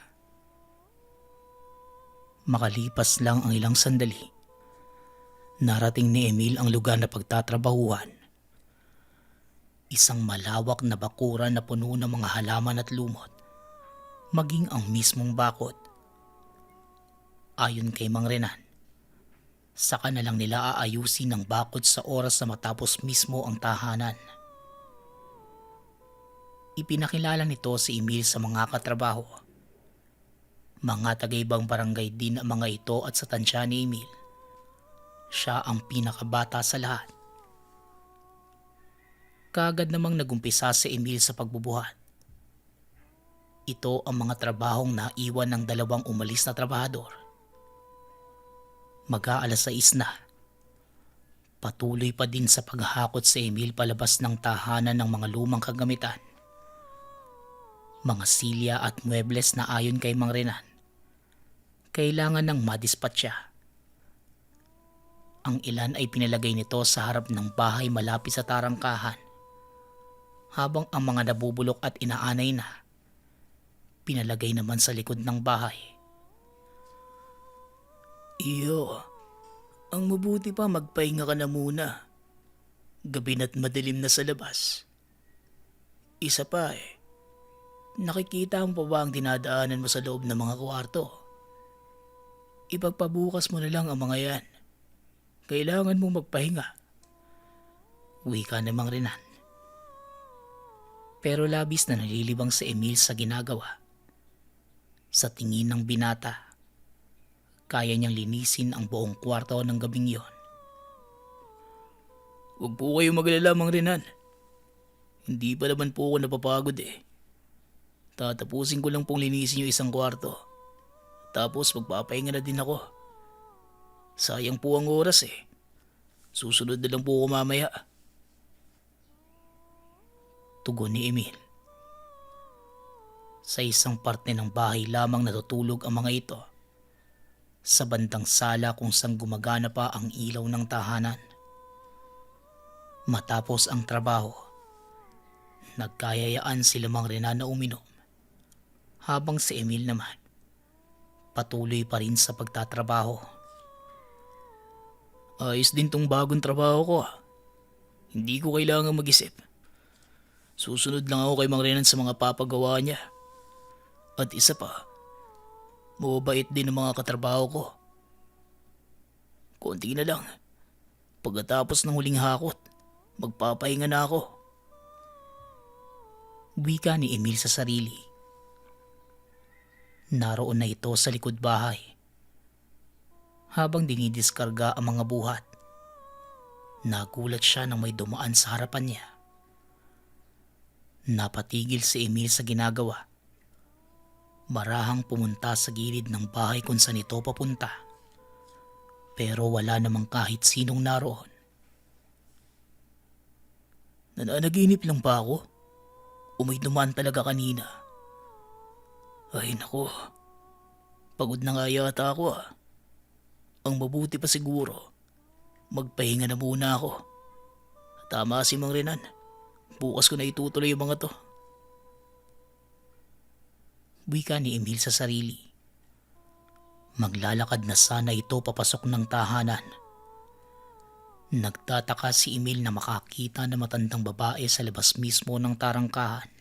Makalipas lang ang ilang sandali, narating ni Emil ang lugar na pagtatrabahuhan. Isang malawak na bakuran na puno ng mga halaman at lumot, maging ang mismong bakod. Ayon kay Mang Renan, saka na lang nila aayusin ang bakod sa oras na matapos mismo ang tahanan. Ipinakilala nito si Emil sa mga katrabaho. Mga taga-ibang barangay din ang mga ito at sa tansya ni Emil, siya ang pinakabata sa lahat. Kaagad namang nagumpisa si Emil sa pagbubuhat. Ito ang mga trabahong naiwan ng dalawang umalis na trabahador. Mag-aalas 6 na. Patuloy pa din sa paghahakot si Emil palabas ng tahanan ng mga lumang kagamitan. Mga silya at muebles na ayon kay Mang Renan, kailangan ng madispatcha. Ang ilan ay pinalagay nito sa harap ng bahay malapit sa tarangkahan, habang ang mga nabubulok at inaanay na, pinalagay naman sa likod ng bahay. Iyo, ang mabuti pa magpahinga ka na muna. Gabi na't madilim na sa labas. Isa pa nakikita mo pa ba ang dinadaanan mo sa loob ng mga kwarto? Ipagpabukas mo na lang ang mga yan. Kailangan mong magpahinga. Wika na Mang Renan. Pero labis na nalilibang si Emil sa ginagawa. Sa tingin ng binata, kaya niyang linisin ang buong kwarto ng gabing yon. Huwag po kayo magalala, Mang Renan. Hindi pa naman po ako napapagod Tatapusin ko lang pong linisin yung isang kwarto. Tapos magpapahinga na din ako. Sayang po ang oras Susunod na lang po ako mamaya. Tugon ni Emil. Sa isang parte ng bahay lamang natutulog ang mga ito. Sa bandang sala kung saan gumagana pa ang ilaw ng tahanan. Matapos ang trabaho, nagkayayaan sila Mang Renan na uminom. Habang si Emil naman, patuloy pa rin sa pagtatrabaho. Ayos din tong bagong trabaho ko Hindi ko kailangan mag-isip. Susunod lang ako kay Mang Renan sa mga papagawa niya. At isa pa, mababait din ang mga katrabaho ko. Konti na lang. Pagkatapos ng huling hakot, magpapahinga na ako. Wika ni Emil sa sarili. Naroon na ito sa likod bahay. Habang dinidiskarga ang mga buhat, nagulat siya nang may dumaan sa harapan niya. Napatigil si Emil sa ginagawa. Marahang pumunta sa gilid ng bahay kung saan ito papunta. Pero wala namang kahit sinong naroon. Nananaginip lang ba ako? O may dumaan talaga kanina? Ay naku, pagod na nga yata ako Ang mabuti pa siguro, magpahinga na muna ako. Tama si Mang Renan, bukas ko na itutuloy yung mga to. Wika ni Emil sa sarili. Maglalakad na sana ito papasok ng tahanan. Nagtataka si Emil na makakita na matandang babae sa labas mismo ng tarangkahan.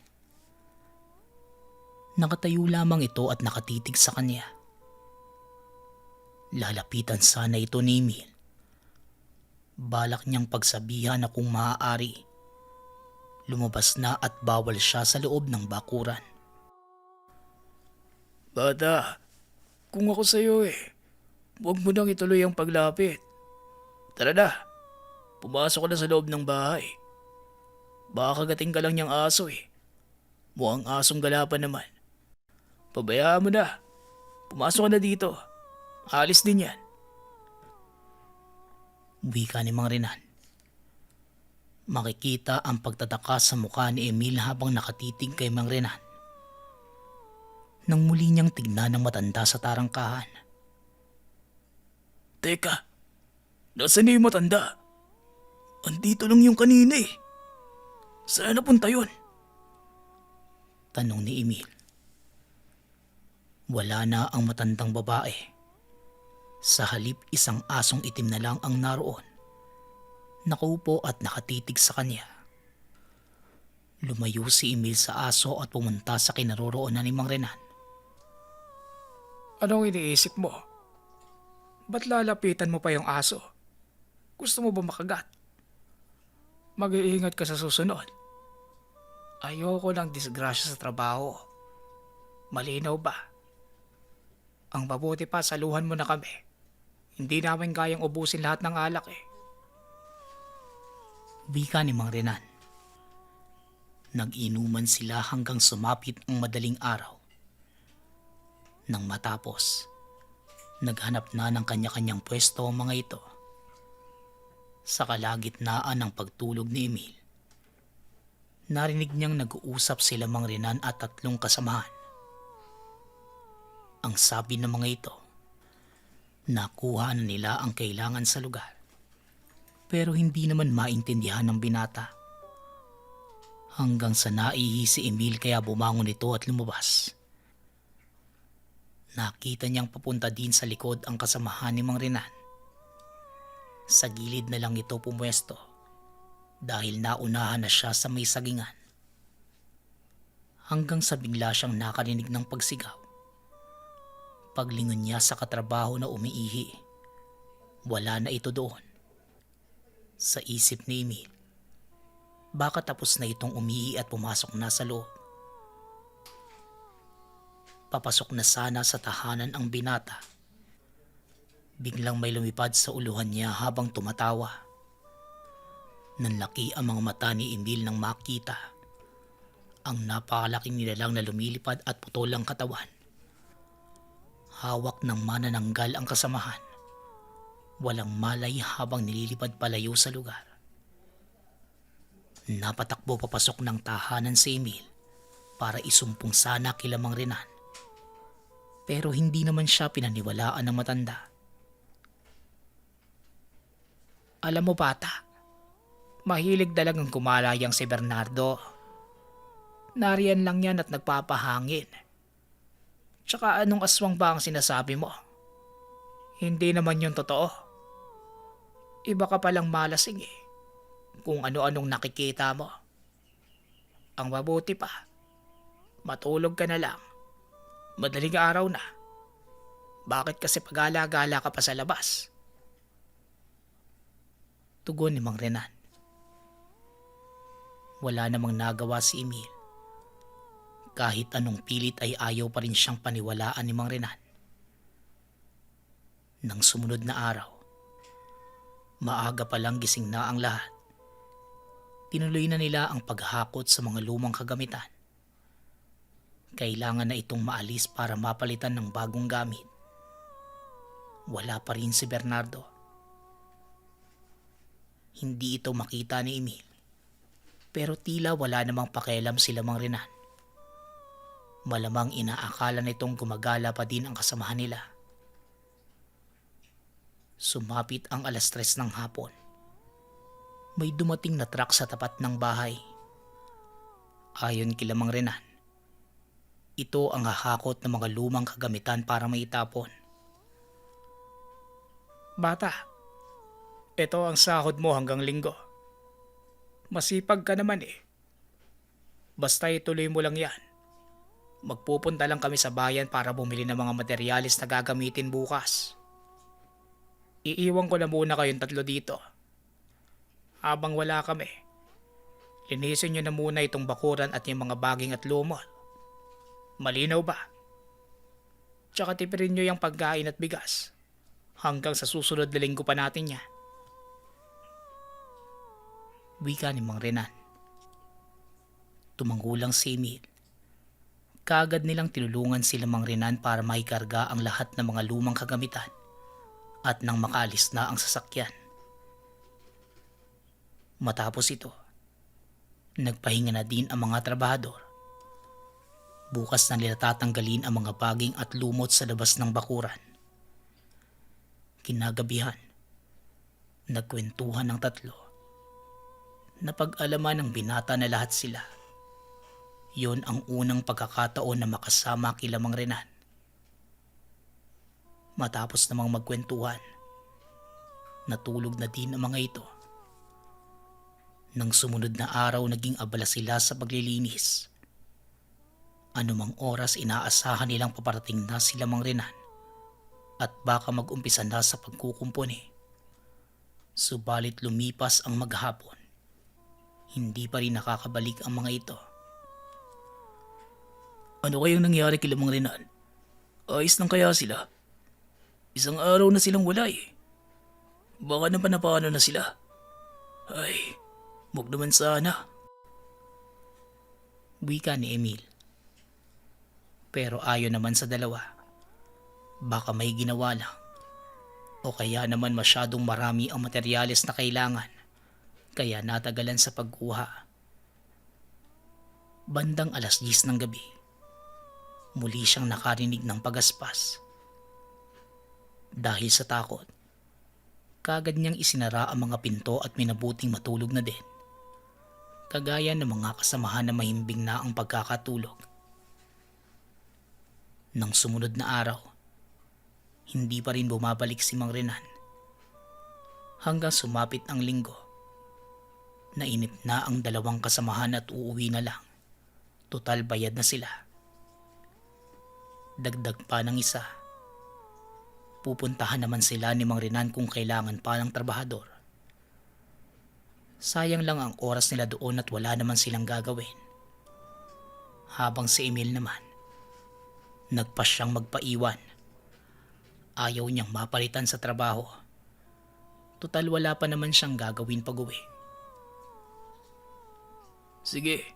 Nakatayo lamang ito at nakatitig sa kanya. Lalapitan sana ito ni Emil. Balak niyang pagsabihan na kung maaari, lumabas na at bawal siya sa loob ng bakuran. Bata, kung ako sa'yo huwag mo nang ituloy ang paglapit. Tara na, pumasok ka na sa loob ng bahay. Baka kagating ka lang niyang aso Mukhang asong galapan naman. Pabayaan mo na. Pumasok ka na dito. Alis din yan. Wika ni Mang Renan. Makikita ang pagtataka sa mukha ni Emil habang nakatitig kay Mang Renan. Nang muli niyang tignan ng matanda sa tarangkahan. Teka, nasaan na yung matanda? Andito lang yung kanina Saan napunta yun? Tanong ni Emil. Wala na ang matandang babae. Sa halip isang asong itim na lang ang naroon. Nakaupo at nakatitig sa kanya. Lumayo si Emil sa aso at pumunta sa kinaroroonan ni Mang Renan. Anong iniisip mo? Ba't lalapitan mo pa yung aso? Gusto mo ba makagat? Mag-iingat ka sa susunod. Ayoko ng disgrasya sa trabaho. Malinaw ba? Ang mabuti pa, saluhan mo na kami. Hindi namin kayang ubusin lahat ng alak Wika ni Mang Renan. Nag-inuman sila hanggang sumapit ang madaling araw. Nang matapos, naghanap na ng kanya-kanyang pwesto ang mga ito. Sa kalagitnaan ng pagtulog ni Emil, narinig niyang nag-uusap sila Mang Renan at tatlong kasamahan. Ang sabi ng mga ito, nakuha na nila ang kailangan sa lugar. Pero hindi naman maintindihan ng binata. Hanggang sa naihi si Emil kaya bumangon ito at lumabas. Nakita niyang papunta din sa likod ang kasamahan ni Mang Renan. Sa gilid na lang ito pumwesto dahil naunahan na siya sa may sagingan. Hanggang sa bigla siyang nakarinig ng pagsigaw. Paglingon niya sa katrabaho na umiihi, wala na ito doon. Sa isip ni Emil, baka tapos na itong umihi at pumasok na sa loob. Papasok na sana sa tahanan ang binata. Biglang may lumipad sa uluhan niya habang tumatawa. Nanlaki ang mga mata ni Emil nang makita ang napakalaking nilalang na lumilipad at putol ang katawan. Hawak ng manananggal ang kasamahan. Walang malay habang nililipad palayo sa lugar. Napatakbo papasok ng tahanan si Emil para isumpong sana kila Mang Renan. Pero hindi naman siya pinaniwalaan ng matanda. Alam mo bata, mahilig talagang kumalayang si Bernardo. Nariyan lang yan at nagpapahangin. Tsaka anong aswang ba ang sinasabi mo? Hindi naman yun totoo. Iba ka palang malasing kung ano-anong nakikita mo. Ang mabuti pa, matulog ka na lang. Madaling araw na. Bakit kasi pagala-gala ka pa sa labas? Tugon ni Mang Renan. Wala namang nagawa si Emil. Kahit anong pilit ay ayaw pa rin siyang paniwalaan ni Mang Renan. Nang sumunod na araw, maaga pa lang gising na ang lahat. Tinuloy na nila ang paghakot sa mga lumang kagamitan. Kailangan na itong maalis para mapalitan ng bagong gamit. Wala pa rin si Bernardo. Hindi ito makita ni Emil. Pero tila wala namang pakialam sila Mang Renan. Malamang inaakala nitong gumagala pa din ang kasamahan nila. Sumapit ang 3:00 ng hapon. May dumating na truck sa tapat ng bahay. Ayon kila Mang Renan, ito ang hahakot ng mga lumang kagamitan para maitapon. Bata, ito ang sahod mo hanggang Linggo. Masipag ka naman Basta ituloy mo lang yan. Magpupunta lang kami sa bayan para bumili ng mga materyales na gagamitin bukas. Iiwan ko na muna kayong tatlo dito. Habang wala kami, linisin nyo na muna itong bakuran at yung mga baging at lumot. Malinaw ba? Tsaka tipirin nyo yung pagkain at bigas. Hanggang sa susunod na linggo pa natin yan. Wika ni Mang Renan. Tumanggulang si Emil. Kaagad nilang tinulungan sila Mang Renan para maikarga ang lahat ng mga lumang kagamitan at nang makaalis na ang sasakyan. Matapos ito, nagpahinga na din ang mga trabahador. Bukas na nila tatanggalin ang mga baging at lumot sa labas ng bakuran. Kinagabihan, nagkwentuhan ng tatlo. Napag-alaman ng binata na lahat sila. Yon ang unang pagkakataon na makasama kila Mang Renan. Matapos namang magkwentuhan, natulog na din ang mga ito. Nang sumunod na araw, naging abala sila sa paglilinis. Anumang oras inaasahan nilang paparating na sila Mang Renan at baka mag-umpisa na sa pagkukumpuni. Subalit lumipas ang maghapon. Hindi pa rin nakakabalik ang mga ito. Ano kayang nangyari kila Mang Renan? Ayos lang kaya sila? Isang araw na silang wala eh. Baka naman napano na sila. Ay, wag naman sana. Wika ni Emil. Pero ayon naman sa dalawa. Baka may ginawa lang. O kaya naman masyadong marami ang materyales na kailangan. Kaya natagalan sa pagkuha. Bandang 10:00 ng gabi, muli siyang nakarinig ng pagaspas. Dahil sa takot, kagad niyang isinara ang mga pinto at minabuting matulog na din. Kagaya ng mga kasamahan na mahimbing na ang pagkakatulog. Nang sumunod na araw, hindi pa rin bumabalik si Mang Renan. Hanggang sumapit ang linggo, nainip na ang dalawang kasamahan at uuwi na lang. Total bayad na sila. Dagdag pa ng isa. Pupuntahan naman sila ni Mang Renan kung kailangan pa ng trabahador. Sayang lang ang oras nila doon at wala naman silang gagawin. Habang si Emil naman, nagpa siyang magpaiwan. Ayaw niyang mapalitan sa trabaho. Total wala pa naman siyang gagawin pag-uwi. Sige,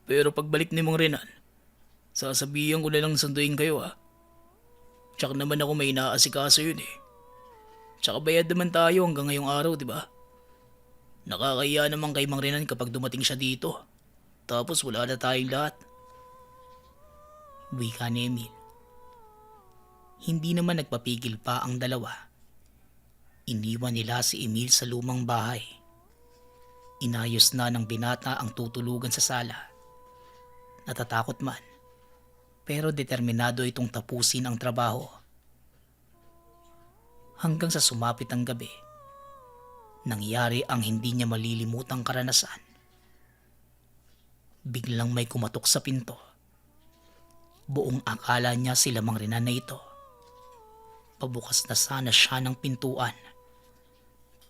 pero pagbalik ni Mang Renan, sasabihan ko na lang sunduin kayo ha. Tsaka naman ako may inaasikaso yun eh. Tsaka bayad naman tayo hanggang ngayong araw, di ba? Nakakaya naman kay Mang Renan kapag dumating siya dito. Tapos wala na tayong lahat. Wika ni Emil. Hindi naman nagpapigil pa ang dalawa. Iniwan nila si Emil sa lumang bahay. Inayos na ng binata ang tutulugan sa sala. Natatakot man, pero determinado itong tapusin ang trabaho. Hanggang sa sumapit ang gabi, nangyari ang hindi niya malilimutang karanasan. Biglang may kumatok sa pinto. Buong akala niya sila Mang Renan na ito. Pabukas na sana siya ng pintuan,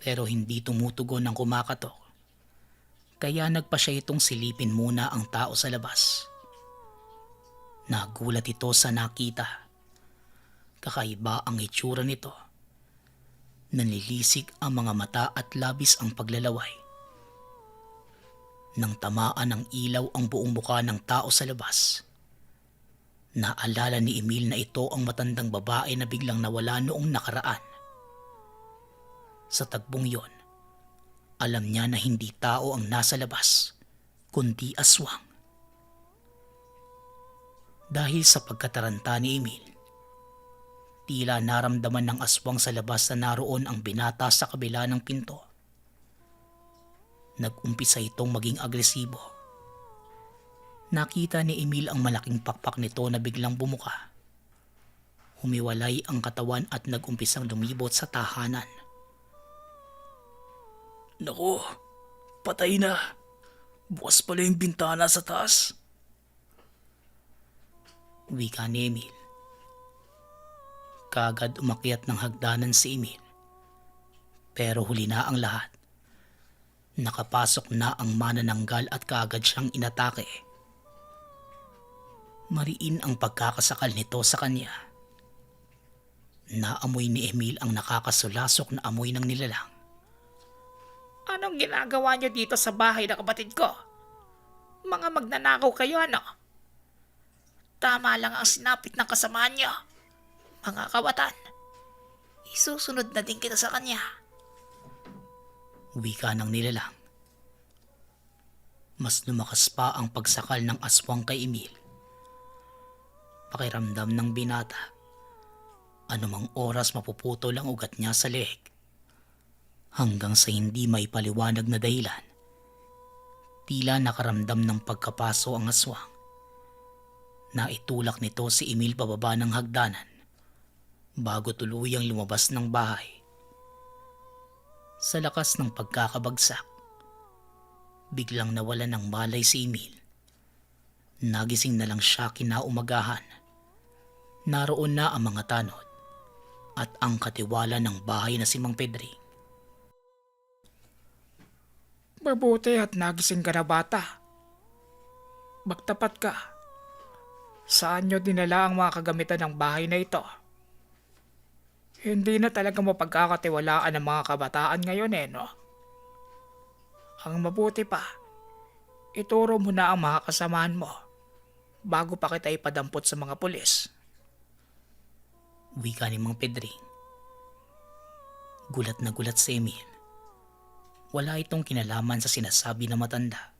pero hindi tumutugon ang kumakatok. Kaya nagpa siya itong silipin muna ang tao sa labas. Nagulat ito sa nakita. Kakaiba ang itsura nito. Nanlilisik ang mga mata at labis ang paglalaway. Nang tamaan ng ilaw ang buong mukha ng tao sa labas, naalala ni Emil na ito ang matandang babae na biglang nawala noong nakaraan. Sa tagpong yon, alam niya na hindi tao ang nasa labas, kundi aswang. Dahil sa pagkataranta ni Emil, tila naramdaman ng aswang sa labas na naroon ang binata sa kabila ng pinto. Nag-umpisa itong maging agresibo. Nakita ni Emil ang malaking pakpak nito na biglang bumuka. Humiwalay ang katawan at nag-umpisang lumibot sa tahanan. Naku, patay na. Bukas pala yung bintana sa taas. Wika ni Emil. Kaagad umakyat ng hagdanan si Emil Pero huli na ang lahat. Nakapasok na ang manananggal at kaagad siyang inatake. Mariin ang pagkakasakal nito sa kanya. Naamoy ni Emil ang nakakasulasok na amoy ng nilalang.
Anong ginagawa niyo dito sa bahay ng kapatid ko? Mga magnanakaw kayo, ano? Tama lang ang sinapit ng kasamaan niyo. Mga kawatan, isusunod na din kita sa kanya.
Wika ng nilalang. Mas lumakas pa ang pagsakal ng aswang kay Emil. Pakiramdam ng binata. Anumang oras mapuputol ang ugat niya sa leeg. Hanggang sa hindi may paliwanag na dahilan. Tila nakaramdam ng pagkapaso ang aswang. Naitulak nito si Emil pababa ng hagdanan bago tuluyang lumabas ng bahay. Sa lakas ng pagkakabagsak, biglang nawala ng malay si Emil. Nagising na lang siya kinaumagahan. Naroon na ang mga tanod at ang katiwala ng bahay na si Mang Pedring.
Mabuti at nagising ka na, bata. Magtapat ka. Saan niyo dinala ang mga kagamitan ng bahay na ito? Hindi na talaga mapagkakatiwalaan ang mga kabataan ngayon, no? Ang mabuti pa, ituro mo na ang mga kasamahan mo bago pa kita ipadampot sa mga pulis.
Wika ni Mang Pedring. Gulat na gulat si Emil. Wala itong kinalaman sa sinasabi na matanda.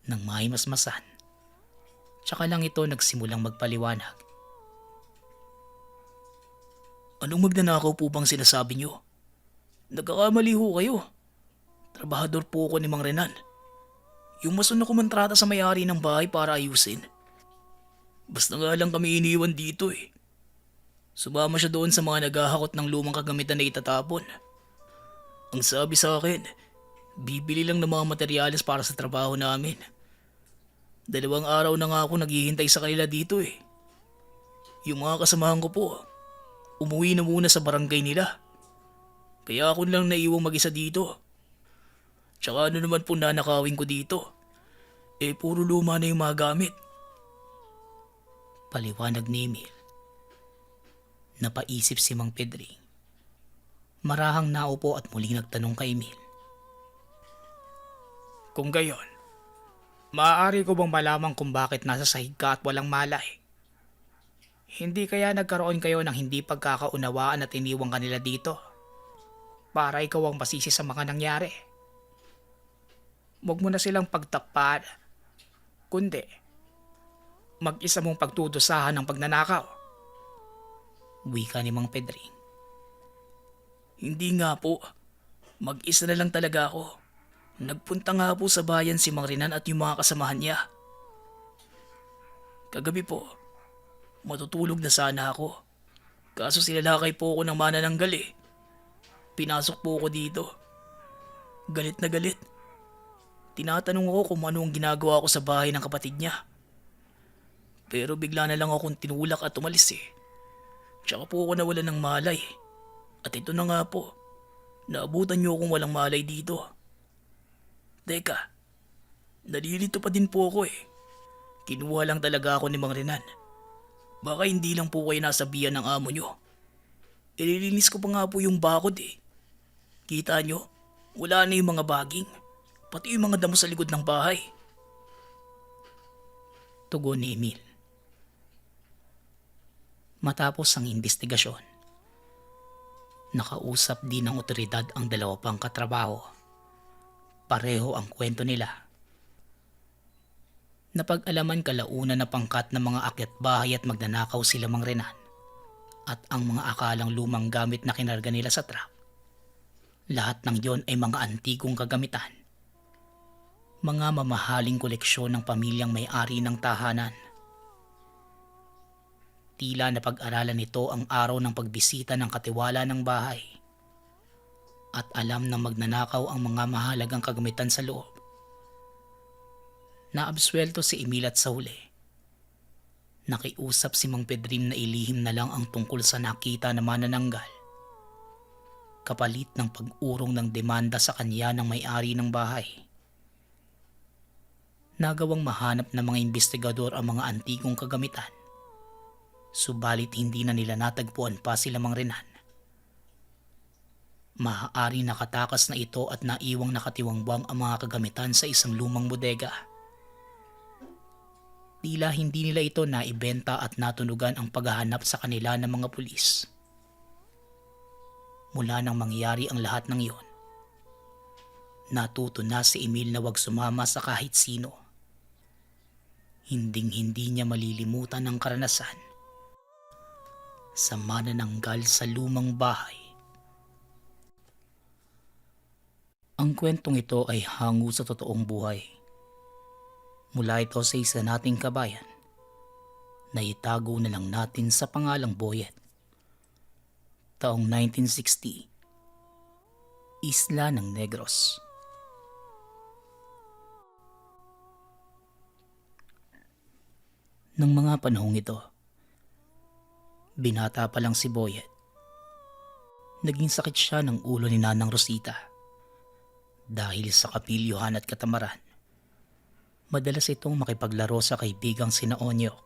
Nang mahimasmasan, tsaka lang ito nagsimulang magpaliwanag. Anong magnanakaw po bang sinasabi niyo? Nagkakamali ho kayo. Trabahador po ako ni Mang Renan. Yung masun na kumontrata sa may-ari ng bahay para ayusin. Basta nga lang kami iniwan dito eh. Sumama siya doon sa mga naghahakot ng lumang kagamitan na itatapon. Ang sabi sa akin, bibili lang ng mga materyales para sa trabaho namin. 2 araw na nga ako naghihintay sa kanila dito eh. Yung mga kasamahan ko po, umuwi na muna sa barangay nila. Kaya ako lang naiwang mag-isa dito. Tsaka ano naman po nanakawin ko dito? Puro luma na yung mga gamit. Paliwanag ni Emil. Napaisip si Mang Pedring. Marahang naupo at muling nagtanong kay Emil.
Kung gayon, maaari ko bang malaman kung bakit nasa sahig ka at walang malay? Hindi kaya nagkaroon kayo ng hindi pagkakaunawaan at iniwang kanila dito? Para ikaw ang masisi sa mga nangyari. Huwag mo na silang pagtakpan, kundi mag-isa mong pagtudusahan ng pagnanakaw.
Wika ni Mang Pedring. Hindi nga po. Mag-isa na lang talaga ako. Nagpunta nga po sa bayan si Mang Renan at yung mga kasamahan niya. Kagabi po, matutulog na sana ako. Kaso silalakay po ako ng manananggal eh. Pinasok po ako dito. Galit na galit. Tinatanong ako kung ano ang ginagawa ko sa bahay ng kapatid niya. Pero bigla na lang akong tinulak at umalis eh. Tsaka po ako nawala ng malay. At ito na nga po, naabutan niyo akong walang malay dito. Teka, nalilito pa din po ako eh. Kinuha lang talaga ako ni Mang Renan. Baka hindi lang po kayo nasabihan ng amo niyo. Ililinis ko pa nga po yung bakod eh. Kita niyo, wala na yung mga baging. Pati yung mga damo sa likod ng bahay. Tugon ni Emil. Matapos ang investigasyon, nakausap din ng otoridad ang 2 pang katrabaho. Pareho ang kwento nila. Napag-alaman kalaunan na pangkat ng mga akyat bahay at magnanakaw sila Mang Renan at ang mga akalang lumang gamit na kinarga nila sa truck. Lahat ng yon ay mga antikong kagamitan. Mga mamahaling koleksyon ng pamilyang may-ari ng tahanan. Tila napag-aralan nito ang araw ng pagbisita ng katiwala ng bahay. At alam ng magnanakaw ang mga mahalagang kagamitan sa loob. Naabswelto si Emil at sa huli. Nakiusap si Mang Pedrim na ilihim na lang ang tungkol sa nakita na manananggal. kapalit ng pag-urong ng demanda sa kanya ng may-ari ng bahay. Nagawang mahanap ng mga investigador ang mga antikong kagamitan, subalit hindi na nila natagpuan pa sila Mang Renan. Maaari nakatakas na ito at naiwang nakatiwangwang ang mga kagamitan sa isang lumang bodega. Tila hindi nila ito naibenta at natunugan ang paghahanap sa kanila ng mga pulis. Mula nang mangyari ang lahat ng iyon, natuto na si Emil na huwag sumama sa kahit sino. Hinding-hindi niya malilimutan ang karanasan sa manananggal sa lumang bahay. Ang kwentong ito ay hango sa totoong buhay. Mula ito sa isa nating kabayan na itago na lang natin sa pangalang Boyet. Taong 1960, Isla ng Negros. Nang mga panahong ito, binata pa lang si Boyet. Naging sakit siya ng ulo ni Nanang Rosita. Dahil sa kapilyuhan at katamaran, madalas itong makipaglaro sa kaibigang sina Onyok,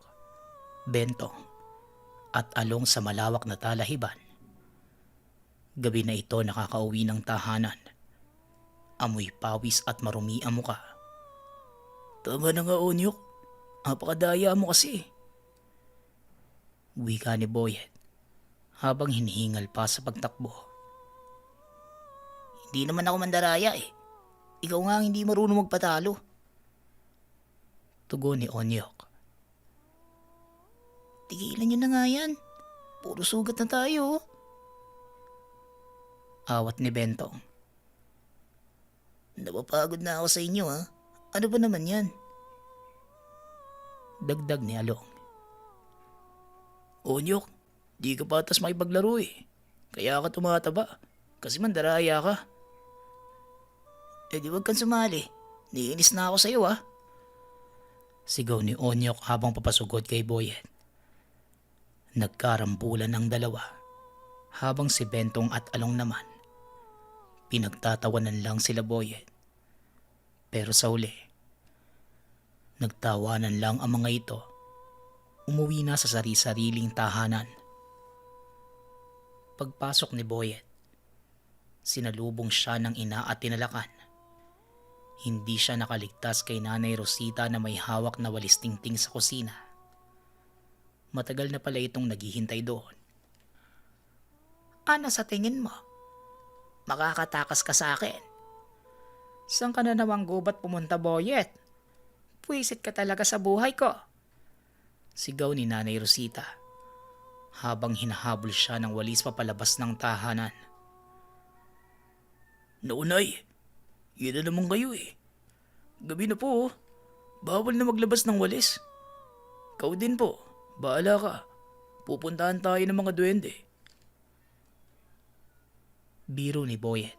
Bentong, at Along sa malawak na talahiban. Gabi na ito nakakauwi ng tahanan. Amoy pawis at marumi ang muka. Tama na nga, Onyok. Napakadaya mo kasi. Wika ni Boyet habang hinihingal pa sa pagtakbo. Hindi naman ako mandaraya eh. Ikaw nga ang hindi marunong magpatalo. Tugon ni Onyok. Tigilan niyo na nga yan. Puro sugat na tayo. Awat ni Bentong. Napapagod na ako sa inyo ha. Ano ba naman yan? Dagdag ni Along. Onyok, di ka patas makipaglaro eh. Kaya ka tumataba. Kasi mandaraya ka. Eh di wag kang sumali. Niinis na ako sa iyo ha. Sigaw ni Onyok habang papasugod kay Boyet. Nagkarambulan ang dalawa habang si Bentong at Along naman pinagtatawanan lang sila Boyet. Pero sa huli, nagtawanan lang ang mga ito. Umuwi na sa sari-sariling tahanan. Pagpasok ni Boyet, sinalubong siya ng ina at tinalakan. Hindi siya nakaligtas kay Nanay Rosita na may hawak na walis tingting sa kusina. Matagal na pala itong naghihintay doon.
Ano sa tingin mo? Makakatakas ka sa akin. Saan ka na namang gubat pumunta, Boyet? Puwisit ka talaga sa buhay ko.
Sigaw ni Nanay Rosita habang hinahabol siya ng walis papalabas ng tahanan. Naunay, yun na naman kayo eh. Gabi na po oh. Bawal na maglabas ng walis. Kau din po, bahala ka. Pupuntahan tayo ng mga duwende. Biro ni Boyet.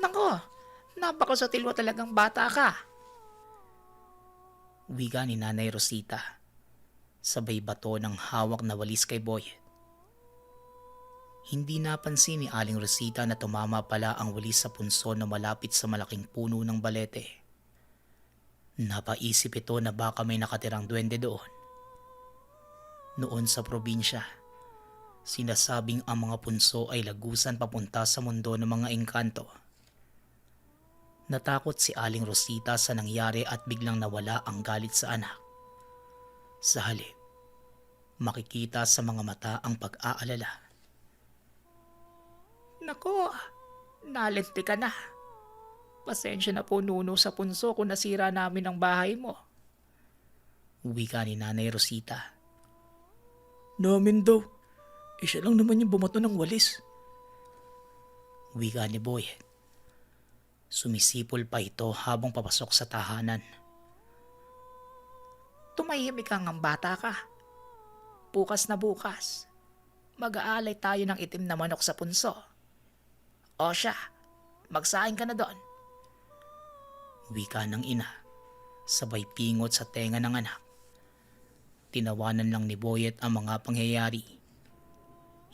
Nako, napakasatil mo talagang bata ka.
Wika ni Nanay Rosita, sabay bato ng hawak na walis kay Boyet. Hindi napansin ni Aling Rosita na tumama pala ang walis sa punso na malapit sa malaking puno ng balete. Napaisip ito na baka may nakatirang duwende doon. Noon sa probinsya, sinasabing ang mga punso ay lagusan papunta sa mundo ng mga engkanto. Natakot si Aling Rosita sa nangyari at biglang nawala ang galit sa anak. Sa halip, makikita sa mga mata ang pag-aalala.
Nako, nalinti ka na. Pasensya na po Nuno sa punso kung nasira namin ang bahay mo.
Wika ni Nanay Rosita. Namin daw. Siya lang naman yung bumato ng walis. Wika ni Boyet. Sumisipol pa ito habang papasok sa tahanan.
Tumahimik kang ang bata ka. Bukas na bukas, mag-aalay tayo ng itim na manok sa punso. O siya, magsaing ka na doon.
Wika ng ina, sabay pingot sa tenga ng anak. Tinawanan lang ni Boyet ang mga pangyayari.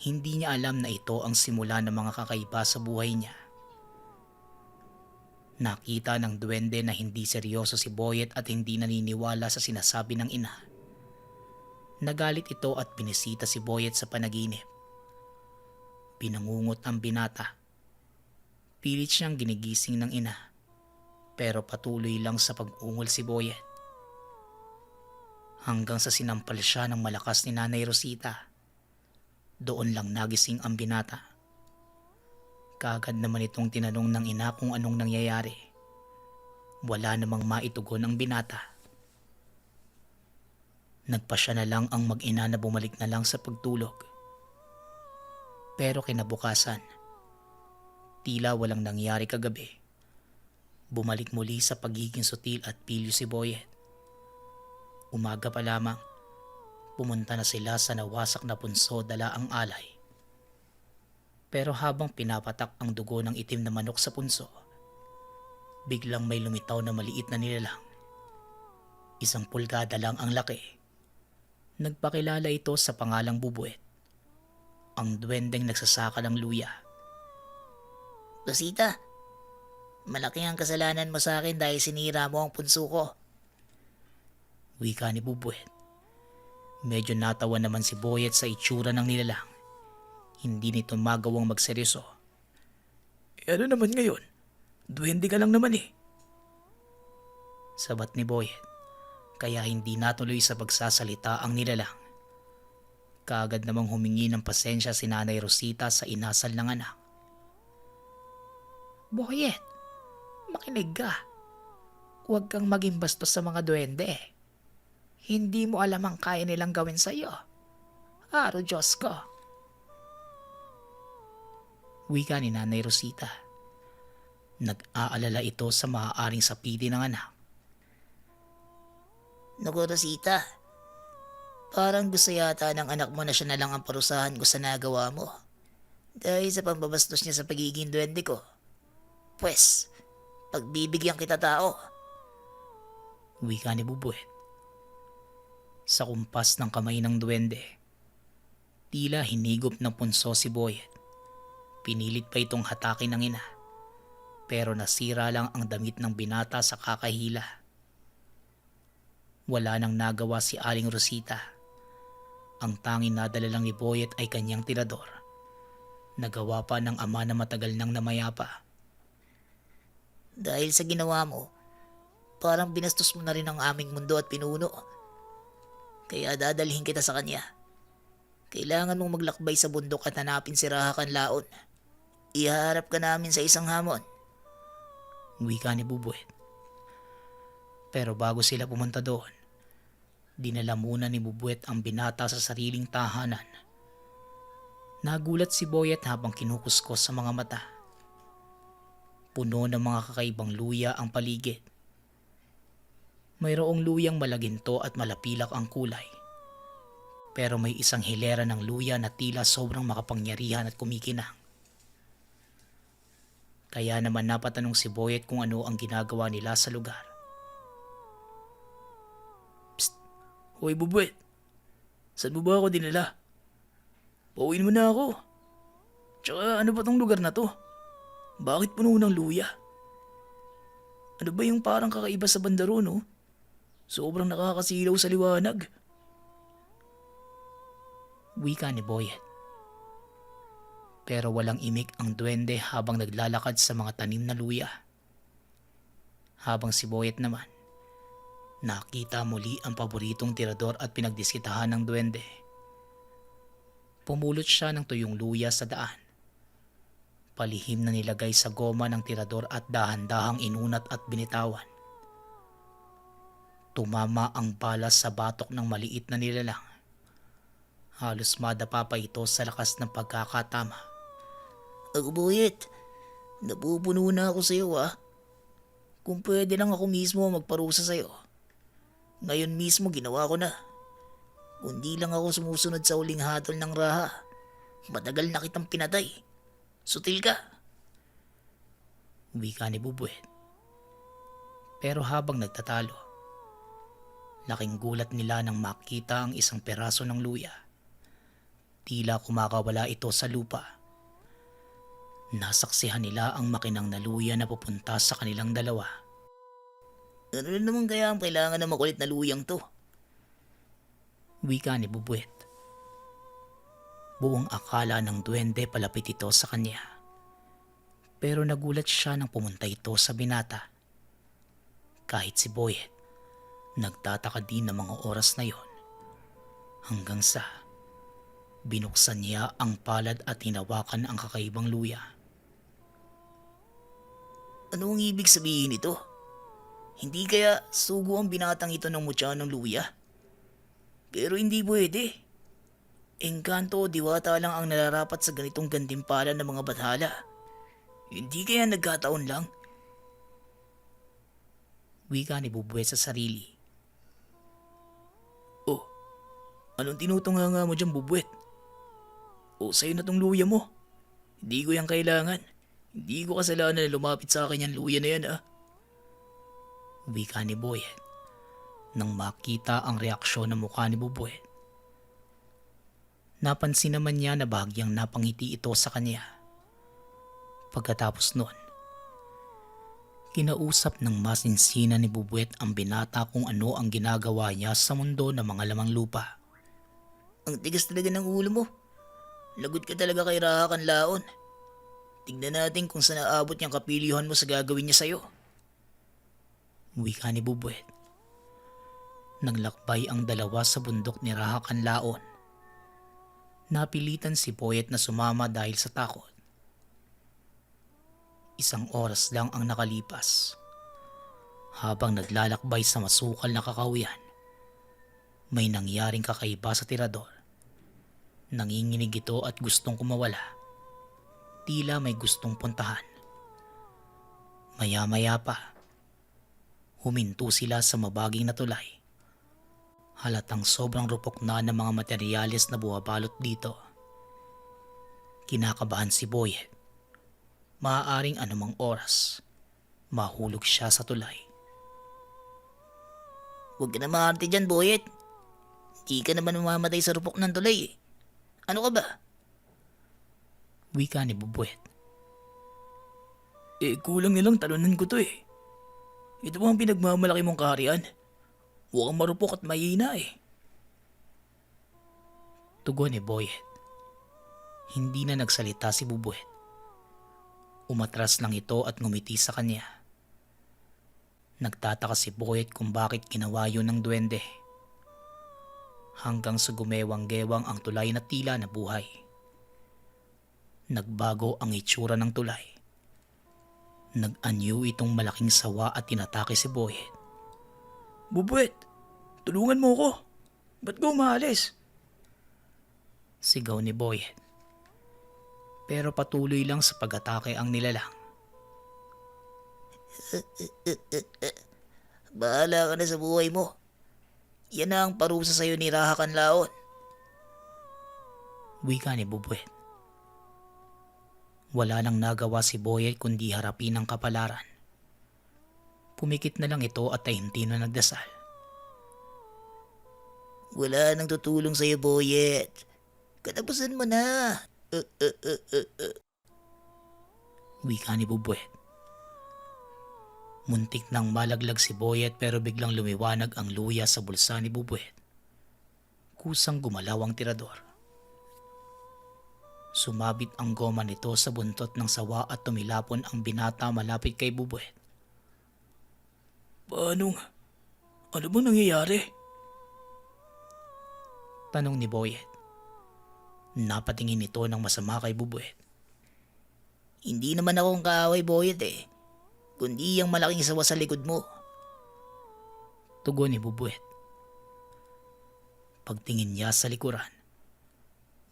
Hindi niya alam na ito ang simula ng mga kakaiba sa buhay niya. Nakita ng duwende na hindi seryoso si Boyet at hindi naniniwala sa sinasabi ng ina. Nagalit ito at binisita si Boyet sa panaginip. Pinangungot ang binata. Pilit siyang ginigising ng ina, pero patuloy lang sa pag-ungol si Boyet. Hanggang sa sinampal siya ng malakas ni Nanay Rosita. Doon lang nagising ang binata. Kaagad naman itong tinanong ng ina kung anong nangyayari. Wala namang maitugon ang binata. Nagpasya na lang ang mag-ina na bumalik na lang sa pagtulog. Pero kinabukasan, tila walang nangyari kagabi. Bumalik muli sa pagiging sutil at pilyo si Boyet. Umaga pa lamang, pumunta na sila sa nawasak na punso dala ang alay. Pero habang pinapatak ang dugo ng itim na manok sa punso, biglang may lumitaw na maliit na nilalang. 1 pulgada lang ang laki. Nagpakilala ito sa pangalang Bubuet, ang duwendeng nagsasaka ng luya.
Rosita, malaki ang kasalanan mo sa akin dahil sinira mo ang punso ko.
Wika ni Bubuet. Medyo natawa naman si Boyet sa itsura ng nilalang. Hindi nito magawang magseryoso. Ano naman ngayon? Duwende ka lang naman eh. Sabat ni Boyet, kaya hindi natuloy sa pagsasalita ang nilalang. Kaagad namang humingi ng pasensya si Nanay Rosita sa inasal ng anak.
Boyet, makinig ka. Huwag kang maging bastos sa mga duwende. Hindi mo alam ang kaya nilang gawin sa iyo. Aro Diyos ko.
Wika ni Nanay Rosita. Nag-aalala ito sa maaaring sapiti ng anak.
Naku Rosita, parang gusto yata ng anak mo na siya na lang ang parusahan ko sa nagawa mo. Dahil sa pambabastos niya sa pagiging duwende ko. Pwes, pagbibigyan kita tao.
Wika ni Bubuet. Sa kumpas ng kamay ng duwende, tila hinigop ng punso si Boyet. Pinilit pa itong hatakin ng ina, pero nasira lang ang damit ng binata sa kakahila. Wala nang nagawa si Aling Rosita. Ang tanging nadala lang ni Boyet ay kanyang tirador. Nagawa pa ng ama na matagal nang namayapa.
Dahil sa ginawa mo, parang binastos mo na rin ang aming mundo at pinuno. Kaya dadalhin kita sa kanya. Kailangan mong maglakbay sa bundok at hanapin si Raha Kanlaon. Ihaharap ka namin sa isang hamon.
Wika ni Bubuet. Pero bago sila pumunta doon, dinala muna ni Bubuet ang binata sa sariling tahanan. Nagulat si Boyet habang kinukuskos sa mga mata. Puno ng mga kakaibang luya ang paligid. Mayroong luyang malaginto at malapilak ang kulay. Pero may isang hilera ng luya na tila sobrang makapangyarihan at kumikinang. Kaya naman napatanong si Boyet kung ano ang ginagawa nila sa lugar. Psst! Hoy Bubuet! Saan mo ba ako dinala? Pauwiin mo na ako. Tsaka ano ba tong lugar na to? Bakit puno ng luya? Ano ba yung parang kakaiba sa bandaro no? Sobrang nakakasilaw sa liwanag. Wika ni Boyet. Pero walang imik ang duwende habang naglalakad sa mga tanim na luya. Habang si Boyet naman, nakita muli ang paboritong tirador at pinagdiskitahan ng duwende. Pumulot siya ng tuyong luya sa daan. Palihim na nilagay sa goma ng tirador at dahan-dahang inunat at binitawan. Tumama ang bala sa batok ng maliit na nilalang. Halos madapa pa ito sa lakas ng pagkakatama.
Ako Boyet, napupuno na ako sa iyo Kung pwede lang ako mismo magparusa sa iyo. Ngayon mismo ginawa ko na. Kung di lang ako sumusunod sa uling hatol ng Raha, matagal na kitang pinatay. Sutil ka.
Wika ni Bubuet. Pero habang nagtatalo, laking gulat nila nang makita ang isang peraso ng luya. Tila kumakawala ito sa lupa. Nasaksihan nila ang makinang na luya na pupunta sa kanilang dalawa.
Ano na naman kaya ang kailangan ng makulit na luyang to?
Wika ni Bubuet. Buong akala ng duwende palapit ito sa kanya. Pero nagulat siya nang pumunta ito sa binata. Kahit si Boyet, nagtataka din ng mga oras na yon. Hanggang sa binuksan niya ang palad at hinawakan ang kakaibang luya.
Ano ang ibig sabihin nito? Hindi kaya sugo ang binatang ito ng mutya ng luya? Pero hindi pwede. Engkanto o diwata lang ang nararapat sa ganitong gantimpala ng mga bathala. Hindi kaya nagkataon lang?
Wika ni Bubuet sa sarili.
Oh, anong tinutunganga mo dyan, Bubuet? O sa'yo na tong luya mo. Hindi ko yan kailangan. Hindi ko kasalanan na lumapit sa akin yan luya na yan, ah.
Wika ni Boyet nang makita ang reaksyon ng mukha ni Bubuet. Napansin naman niya na bahagyang napangiti ito sa kanya. Pagkatapos nun, kinausap ng masinsina ni Bubuet ang binata kung ano ang ginagawa niya sa mundo ng mga lamang lupa.
Ang tigas talaga ng ulo mo. Lagot ka talaga kay Rahakan Laon. Tignan natin kung saan naabot niyang kapilihan mo sa gagawin niya sa'yo.
Wika ni Bubuet. Naglakbay ang dalawa sa bundok ni Rahakan Laon. Napilitan si Boyet na sumama dahil sa takot. Isang oras lang ang nakalipas. Habang naglalakbay sa masukal na kakawian, may nangyaring kakaiba sa tirador. Nanginginig ito at gustong kumawala. Tila may gustong puntahan. Maya-maya pa, huminto sila sa mabaging na tulay. Halatang sobrang rupok na ng mga materyales na buwabalot dito. Kinakabahan si Boyet. Maaaring anumang oras, mahulog siya sa tulay.
Huwag ka na maarte dyan, Boyet. Di ka naman mamamatay sa rupok ng tulay eh. Ano ka ba?
Wika ni Bubuet.
Kulang nilang talunan ko to eh. Ito ba ang pinagmamalaki mong kaharian? Huwag kang marupok at mahina eh.
Tugon ni Boyet. Hindi na nagsalita si Bubuet. Umatras lang ito at ngumiti sa kanya. Nagtataka si Boyet kung bakit ginawa yun ng duwende. Hanggang sa gumewang-gewang ang tulay na tila na buhay. Nagbago ang itsura ng tulay. Nag-anyo itong malaking sawa at tinatake si Boyet.
Bubuet, tulungan mo ko. Ba't ko umaalis?
Sigaw ni Boyet. Pero patuloy lang sa pag-atake ang nilalang.
Bahala ka na sa buhay mo. Yan na ang parusa sa'yo ni Rahakan Laon.
Wika ni Bubuet. Wala nang nagawa si Boyet kundi harapin ang kapalaran. Pumikit na lang ito at tahinti na nagdasal.
Wala nang tutulong sa'yo, Boyet. Katapusan mo na.
Wika ni Bubuet. Muntik nang malaglag si Boyet pero biglang lumiwanag ang luya sa bulsa ni Bubuet. Kusang gumalaw ang tirador. Sumabit ang goma nito sa buntot ng sawa at tumilapon ang binata malapit kay Bubuet.
Paano nga? Ano bang nangyayari?
Tanong ni Boyet. Napatingin ito ng masama kay Bubuet.
Hindi naman akong kaaway, Boyet eh. Kundi ang malaking sawa sa likod mo.
Tugon ni Bubuet. Pagtingin niya sa likuran,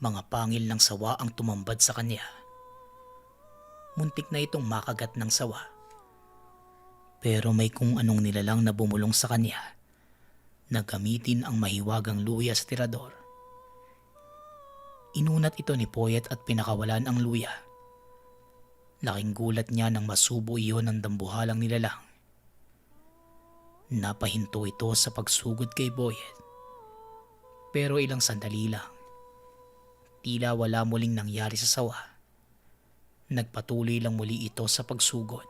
mga pangil ng sawa ang tumambad sa kanya. Muntik na itong makagat ng sawa. Pero may kung anong nilalang na bumulong sa kanya na gamitin ang mahiwagang luya sa tirador. Inunat ito ni Boyet at pinakawalan ang luya. Laking gulat niya nang masubo iyon ng dambuhalang nilalang. Napahinto ito sa pagsugod kay Boyet. Pero ilang sandali lang. Tila wala muling nangyari sa sawa. Nagpatuloy lang muli ito sa pagsugod.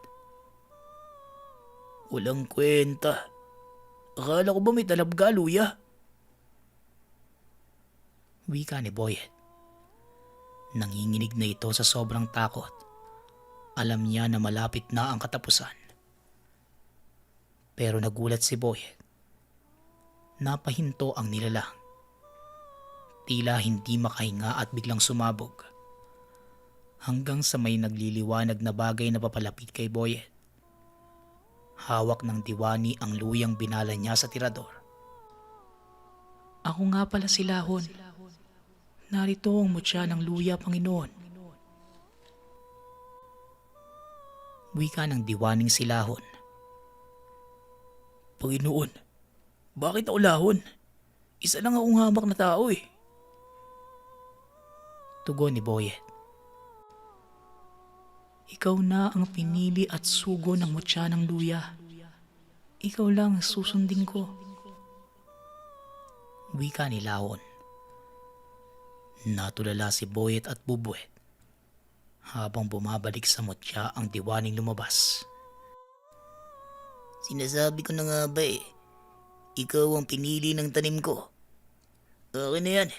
Walang kwenta. Akala ko ba may talabga, luya? Wika ni Boyet. Nanginginig na ito sa sobrang takot. Alam niya na malapit na ang katapusan. Pero nagulat si Boyet. Napahinto ang nilalang. Tila hindi makahinga at biglang sumabog. Hanggang sa may nagliliwanag na bagay na papalapit kay Boyet. Hawak ng diwani ang luyang binala niya sa tirador. Ako nga pala si Lahon. Narito ang mutya ng luya, Panginoon. Wika ng diwaning si Lahon. Panginoon, bakit ako Lahon? Isa lang akong hamak na tao eh. Tugon ni Boyet. Ikaw na ang pinili at sugo ng mutya ng luya. Ikaw lang ang susundin ko. Wika ni Lahon. Natulala si Boyet at Bubuet. Habang bumabalik sa mutya ang diwaning lumabas.
Sinasabi ko na nga ba eh. Ikaw ang pinili ng tanim ko. Akin na yan.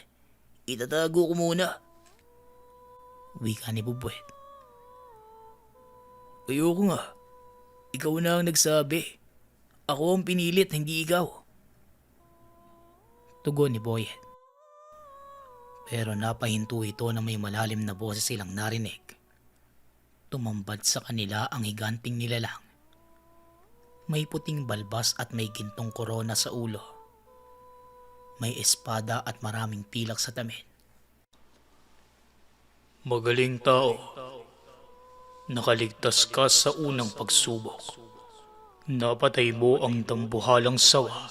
Itatago ko muna.
Wika ni Bubuet. Ayoko nga. Ikaw na ang nagsabi. Ako ang pinilit, hindi ikaw. Tugon ni Boyet. Pero napahinto ito na may malalim na boses silang narinig. Tumambad sa kanila ang higanting nilalang. May puting balbas at may gintong korona sa ulo. May espada at maraming pilak sa damit. Magaling tao. Nakaligtas ka sa unang pagsubok. Napatay mo ang dambuhalang sawa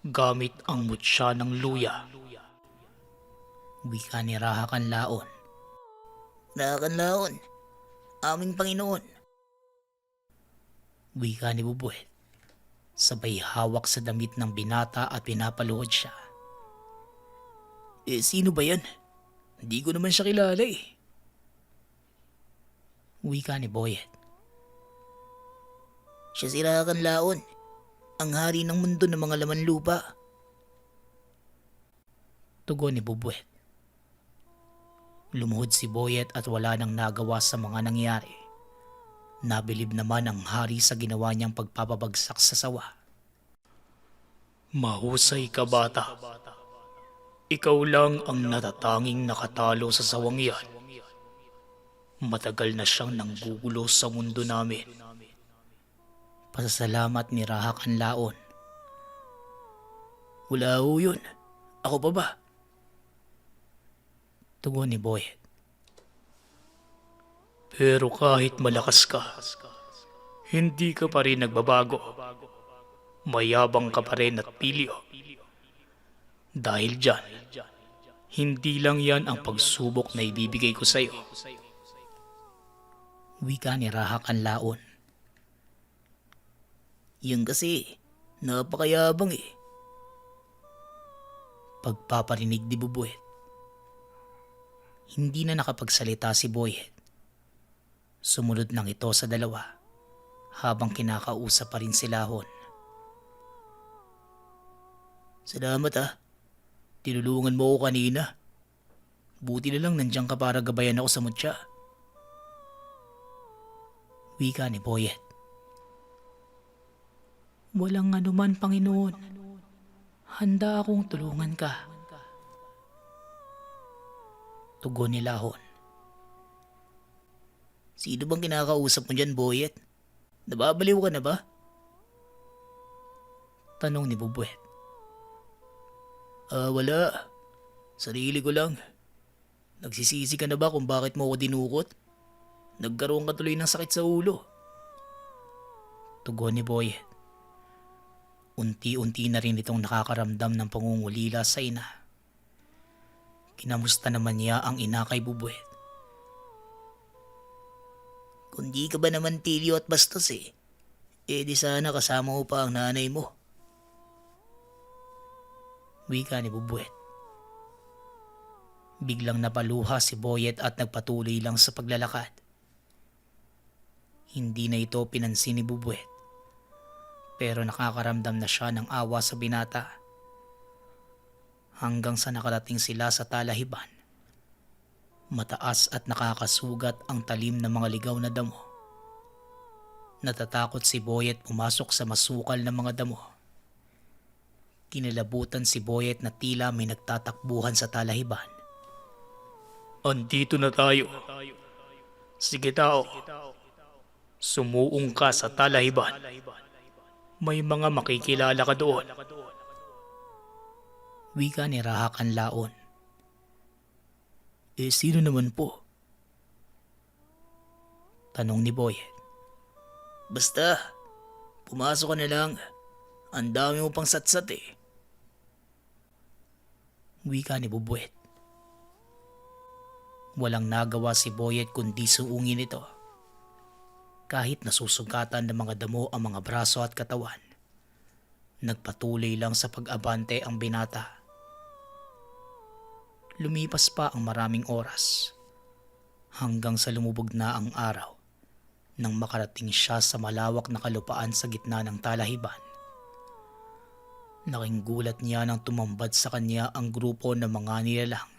gamit ang mutya ng luya. Wika ni Rahakan Laon.
Rahakan Laon, aming Panginoon.
Wika ni Bubuet. Sabay hawak sa damit ng binata at pinapaluhod siya. Sino ba yan? Hindi ko naman siya kilala eh. Wika ni Boyet.
Siya si Rahakan Laon, ang hari ng mundo ng mga laman lupa.
Tugon ni Bubuet. Lumuhod si Boyet at wala nang nagawa sa mga nangyari. Nabilib naman ang hari sa ginawa niyang pagpapabagsak sa sawa. Mahusay ka, bata. Ikaw lang ang natatanging nakatalo sa sawang yan. Matagal na siyang nanggugulo sa mundo namin. Pasasalamat ni Rahakan Laon. Wala ho yun. Ako pa ba? Tugon ni Boyet. Pero kahit malakas ka, hindi ka pa rin nagbabago. Mayabang ka pa rin at pilyo. Dahil dyan, hindi lang yan ang pagsubok na ibibigay ko sa iyo. Wika ni Rahakan Laon.
Yan kasi, napakayabang eh.
Pagpaparinig ni Bubuet. Hindi na nakapagsalita si Boyet. Sumunod lang ito sa dalawa habang kinakausap pa rin si Lahon.
Salamat ah.
Tinulungan mo ako kanina. Buti na lang nandiyan ka para gabayan ako sa mutya. Wika ni Boyet. Walang anuman, Panginoon. Handa akong tulungan ka. Tugon ni Lahon.
Sino bang kinakausap mo dyan, Boyet? Nababaliw ka na ba?
Tanong ni Bubuet.
Wala. Sarili ko lang. Nagsisisi ka na ba kung bakit mo ako dinukot? Nagkaroon ka tuloy ng sakit sa ulo.
Tugon ni Boyet. Unti-unti na rin itong nakakaramdam ng pangungulila sa ina. Kinamusta naman niya ang ina kay Bubuet.
Kung di ka ba naman tilyo at bastos eh di sana kasama mo pa ang nanay mo.
Wika ni Bubuet. Biglang napaluha si Boyet at nagpatuloy lang sa paglalakad. Hindi na ito pinansin ni Bubuet, pero nakakaramdam na siya ng awa sa binata. Hanggang sa nakarating sila sa talahiban. Mataas at nakakasugat ang talim ng mga ligaw na damo. Natatakot si Boyet pumasok sa masukal na mga damo. Kinilabutan si Boyet na tila may nagtatakbuhan sa talahiban.
Andito na tayo. Sige tao. Sumuong ka sa talahiban. May mga makikilala ka doon.
Wika ni Rahakan Laon. Sino naman po? Tanong ni Boyet. Basta, pumasok ka na lang. Ang dami mo pang satsat eh. Wika ni Bubuet. Walang nagawa si Boyet kundi suungin ito. Kahit nasusugatan ng mga damo ang mga braso at katawan, nagpatuloy lang sa pag-abante ang binata. Lumipas pa ang maraming oras hanggang sa lumubog na ang araw nang makarating siya sa malawak na kalupaan sa gitna ng talahiban. Naking gulat niya nang tumambad sa kanya ang grupo ng mga nilalang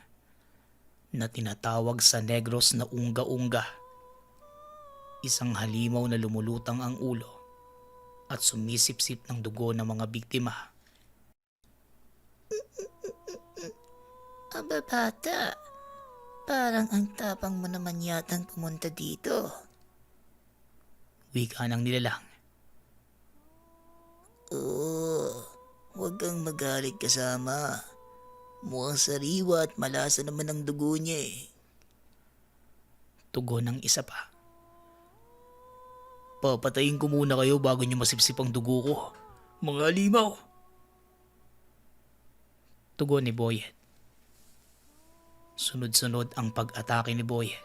na tinatawag sa Negros na unga-unga. Isang halimaw na lumulutang ang ulo at sumisipsip ng dugo ng mga biktima.
Aba bata, parang ang tapang mo naman yatang pumunta dito.
Wika ng nilalang.
Huwag kang magalit kasama. Mukhang sariwa at malasa naman ang dugo niya eh.
Tugon ng isa pa. Papatayin ko muna kayo bago niyo masipsip ang dugo ko. Mga halimaw. Tugon ni Boyet. Sunod-sunod ang pag-atake ni Boyet.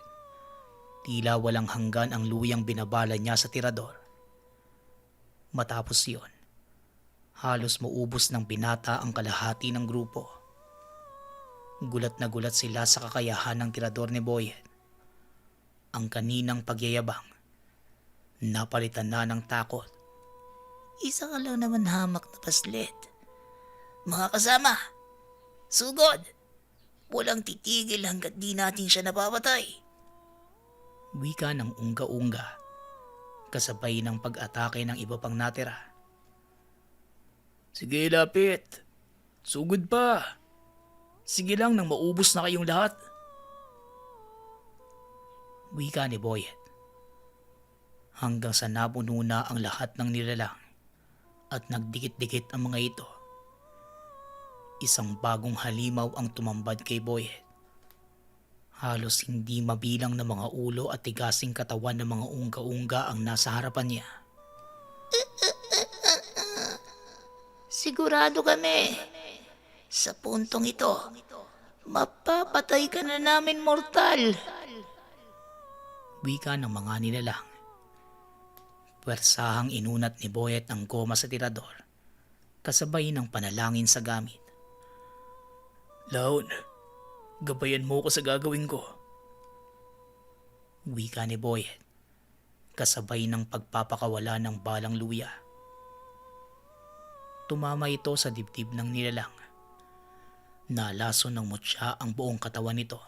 Tila walang hanggan ang luyang binabala niya sa tirador. Matapos yon, halos maubos ng binata ang kalahati ng grupo. Gulat na gulat sila sa kakayahan ng tirador ni Boyet. Ang kaninang pagyayabang, napalitan na ng takot.
Isa ka lang naman hamak na paslit. Mga kasama, sugod! Walang titigil hanggat di natin siya napapatay.
Wika ng unga-unga, kasabay ng pag-atake ng iba pang natira.
Sige, lapit. Sugod pa. Sige lang nang maubos na kayong lahat.
Wika ni Boyet. Hanggang sa napuno na ang lahat ng nilalang at nagdikit-dikit ang mga ito. Isang bagong halimaw ang tumambad kay Boyet. Halos hindi mabilang na mga ulo at tigasing katawan ng mga unga-unga ang nasa harapan niya.
Sigurado kami, sa puntong ito, mapapatay ka na namin mortal.
Wika ng mga nilalang. Pwersahang inunat ni Boyet ang goma sa tirador, kasabay ng panalangin sa gamit.
Laon, gabayan mo ko sa gagawin ko.
Wika ni Boyet, kasabay ng pagpapakawala ng balang luya. Tumama ito sa dibdib ng nilalang. Nalaso ng mutya ang buong katawan nito.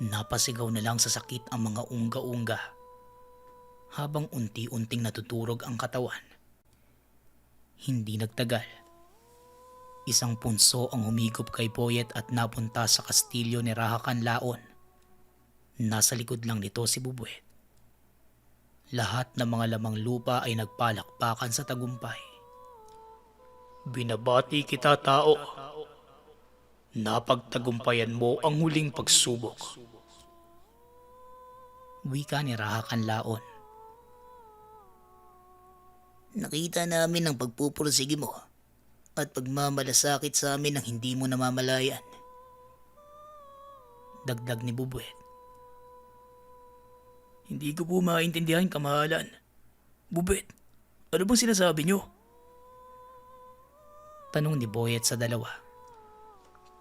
Napasigaw na lang sa sakit ang mga unga-unga habang unti-unting natuturog ang katawan. Hindi nagtagal. Isang punso ang humigop kay Boyet at napunta sa kastilyo ni Rahakan Laon. Nasa likod lang nito si Bubuet. Lahat ng mga lamang lupa ay nagpalakpakan sa tagumpay.
Binabati kita, tao. Napagtagumpayan mo ang huling pagsubok.
Wika ni Rahakan Laon.
Nakita namin ang pagpupursige mo at pagmamalasakit sa amin ng hindi mo namamalayan.
Dagdag ni Bubuet.
Hindi ko po maintindihan, kamahalan. Bubet, ano bang sinasabi nyo?
Tanong ni Boyet sa dalawa.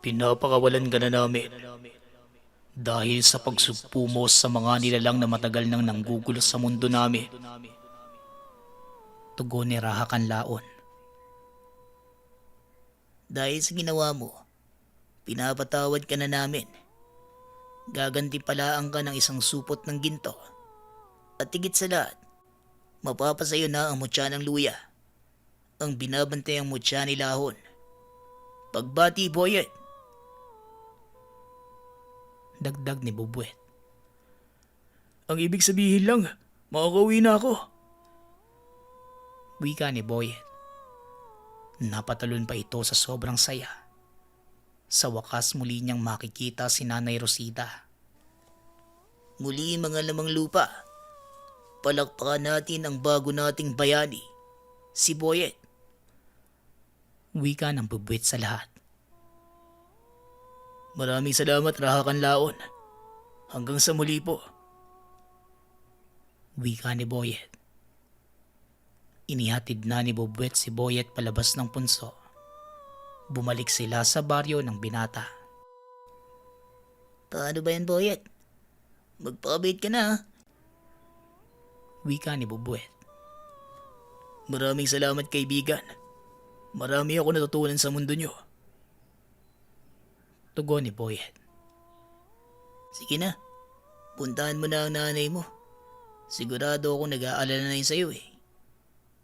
Pinapakawalan ka na namin. Dahil sa pagsugpo mo sa mga nilalang na matagal nang nanggugulo sa mundo namin. Tugon ni Raha Kanlaon.
Dahil sa ginawa mo, pinapatawad ka na namin. Gagantipalaan ka ng isang supot ng ginto. At higit sa lahat, mapapasayo na ang mutya ng luya. Ang binabantay ang mutya ni Lahon. Pagbati, Boyet.
Dagdag ni Bubwet.
Ang ibig sabihin lang, makakauwi na ako.
Wika ni Boyet. Napatalon pa ito sa sobrang saya. Sa wakas muli niyang makikita si Nanay Rosita.
Muli mga lamang lupa. Palakpakan natin ang bago nating bayani, si Boyet.
Wika ng Bubwet sa lahat.
Maraming salamat, Raha Kanlaon. Hanggang sa muli po.
Wika ni Boyet. Inihatid na ni Bubwet si Boyet palabas ng punso. Bumalik sila sa baryo ng Binata.
Paano ba yan, Boyet? Magpakabait ka na, ha?
Wika ni Bubwet.
Maraming salamat, kaibigan. Marami ako natutunan sa mundo nyo.
Tugon ni Boyet.
Sige na, puntahan mo na ang nanay mo. Sigurado ako nag-aalala na yun sa'yo eh.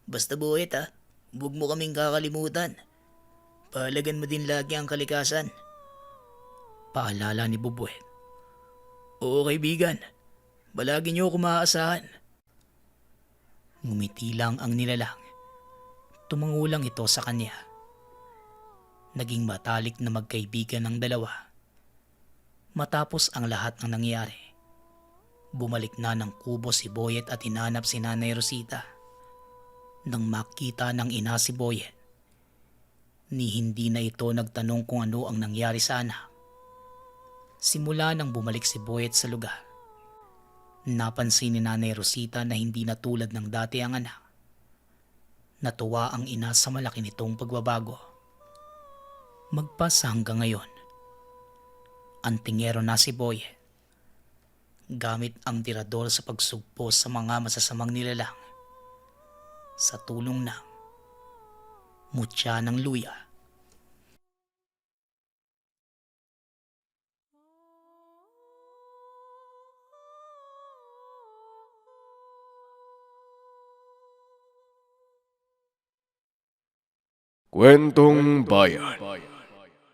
Basta Boyet ha, huwag mo kaming kakalimutan. Pahalagan mo din lagi ang kalikasan.
Paalala ni Bubwet.
Oo, kaibigan. Palagi nyo ako maaasahan.
Ngumiti lang ang nilalang. Tumangulang ito sa kanya. Naging matalik na magkaibigan ng dalawa. Matapos ang lahat ng nangyari, bumalik na ng kubo si Boyet at hinanap si Nanay Rosita. Nang makita ng ina si Boyet, ni hindi na ito nagtanong kung ano ang nangyari sa anak. Simula nang bumalik si Boyet sa lugar, napansin ni Nanay Rosita na hindi na tulad ng dati ang anak. Natuwa ang ina sa malaki nitong pagbabago. Magpas hanggang ngayon, antingero na si Boyet. Gamit ang tirador sa pagsugpo sa mga masasamang nilalang. Sa tulong ng mutya ng luya.
Kwentong Bayan.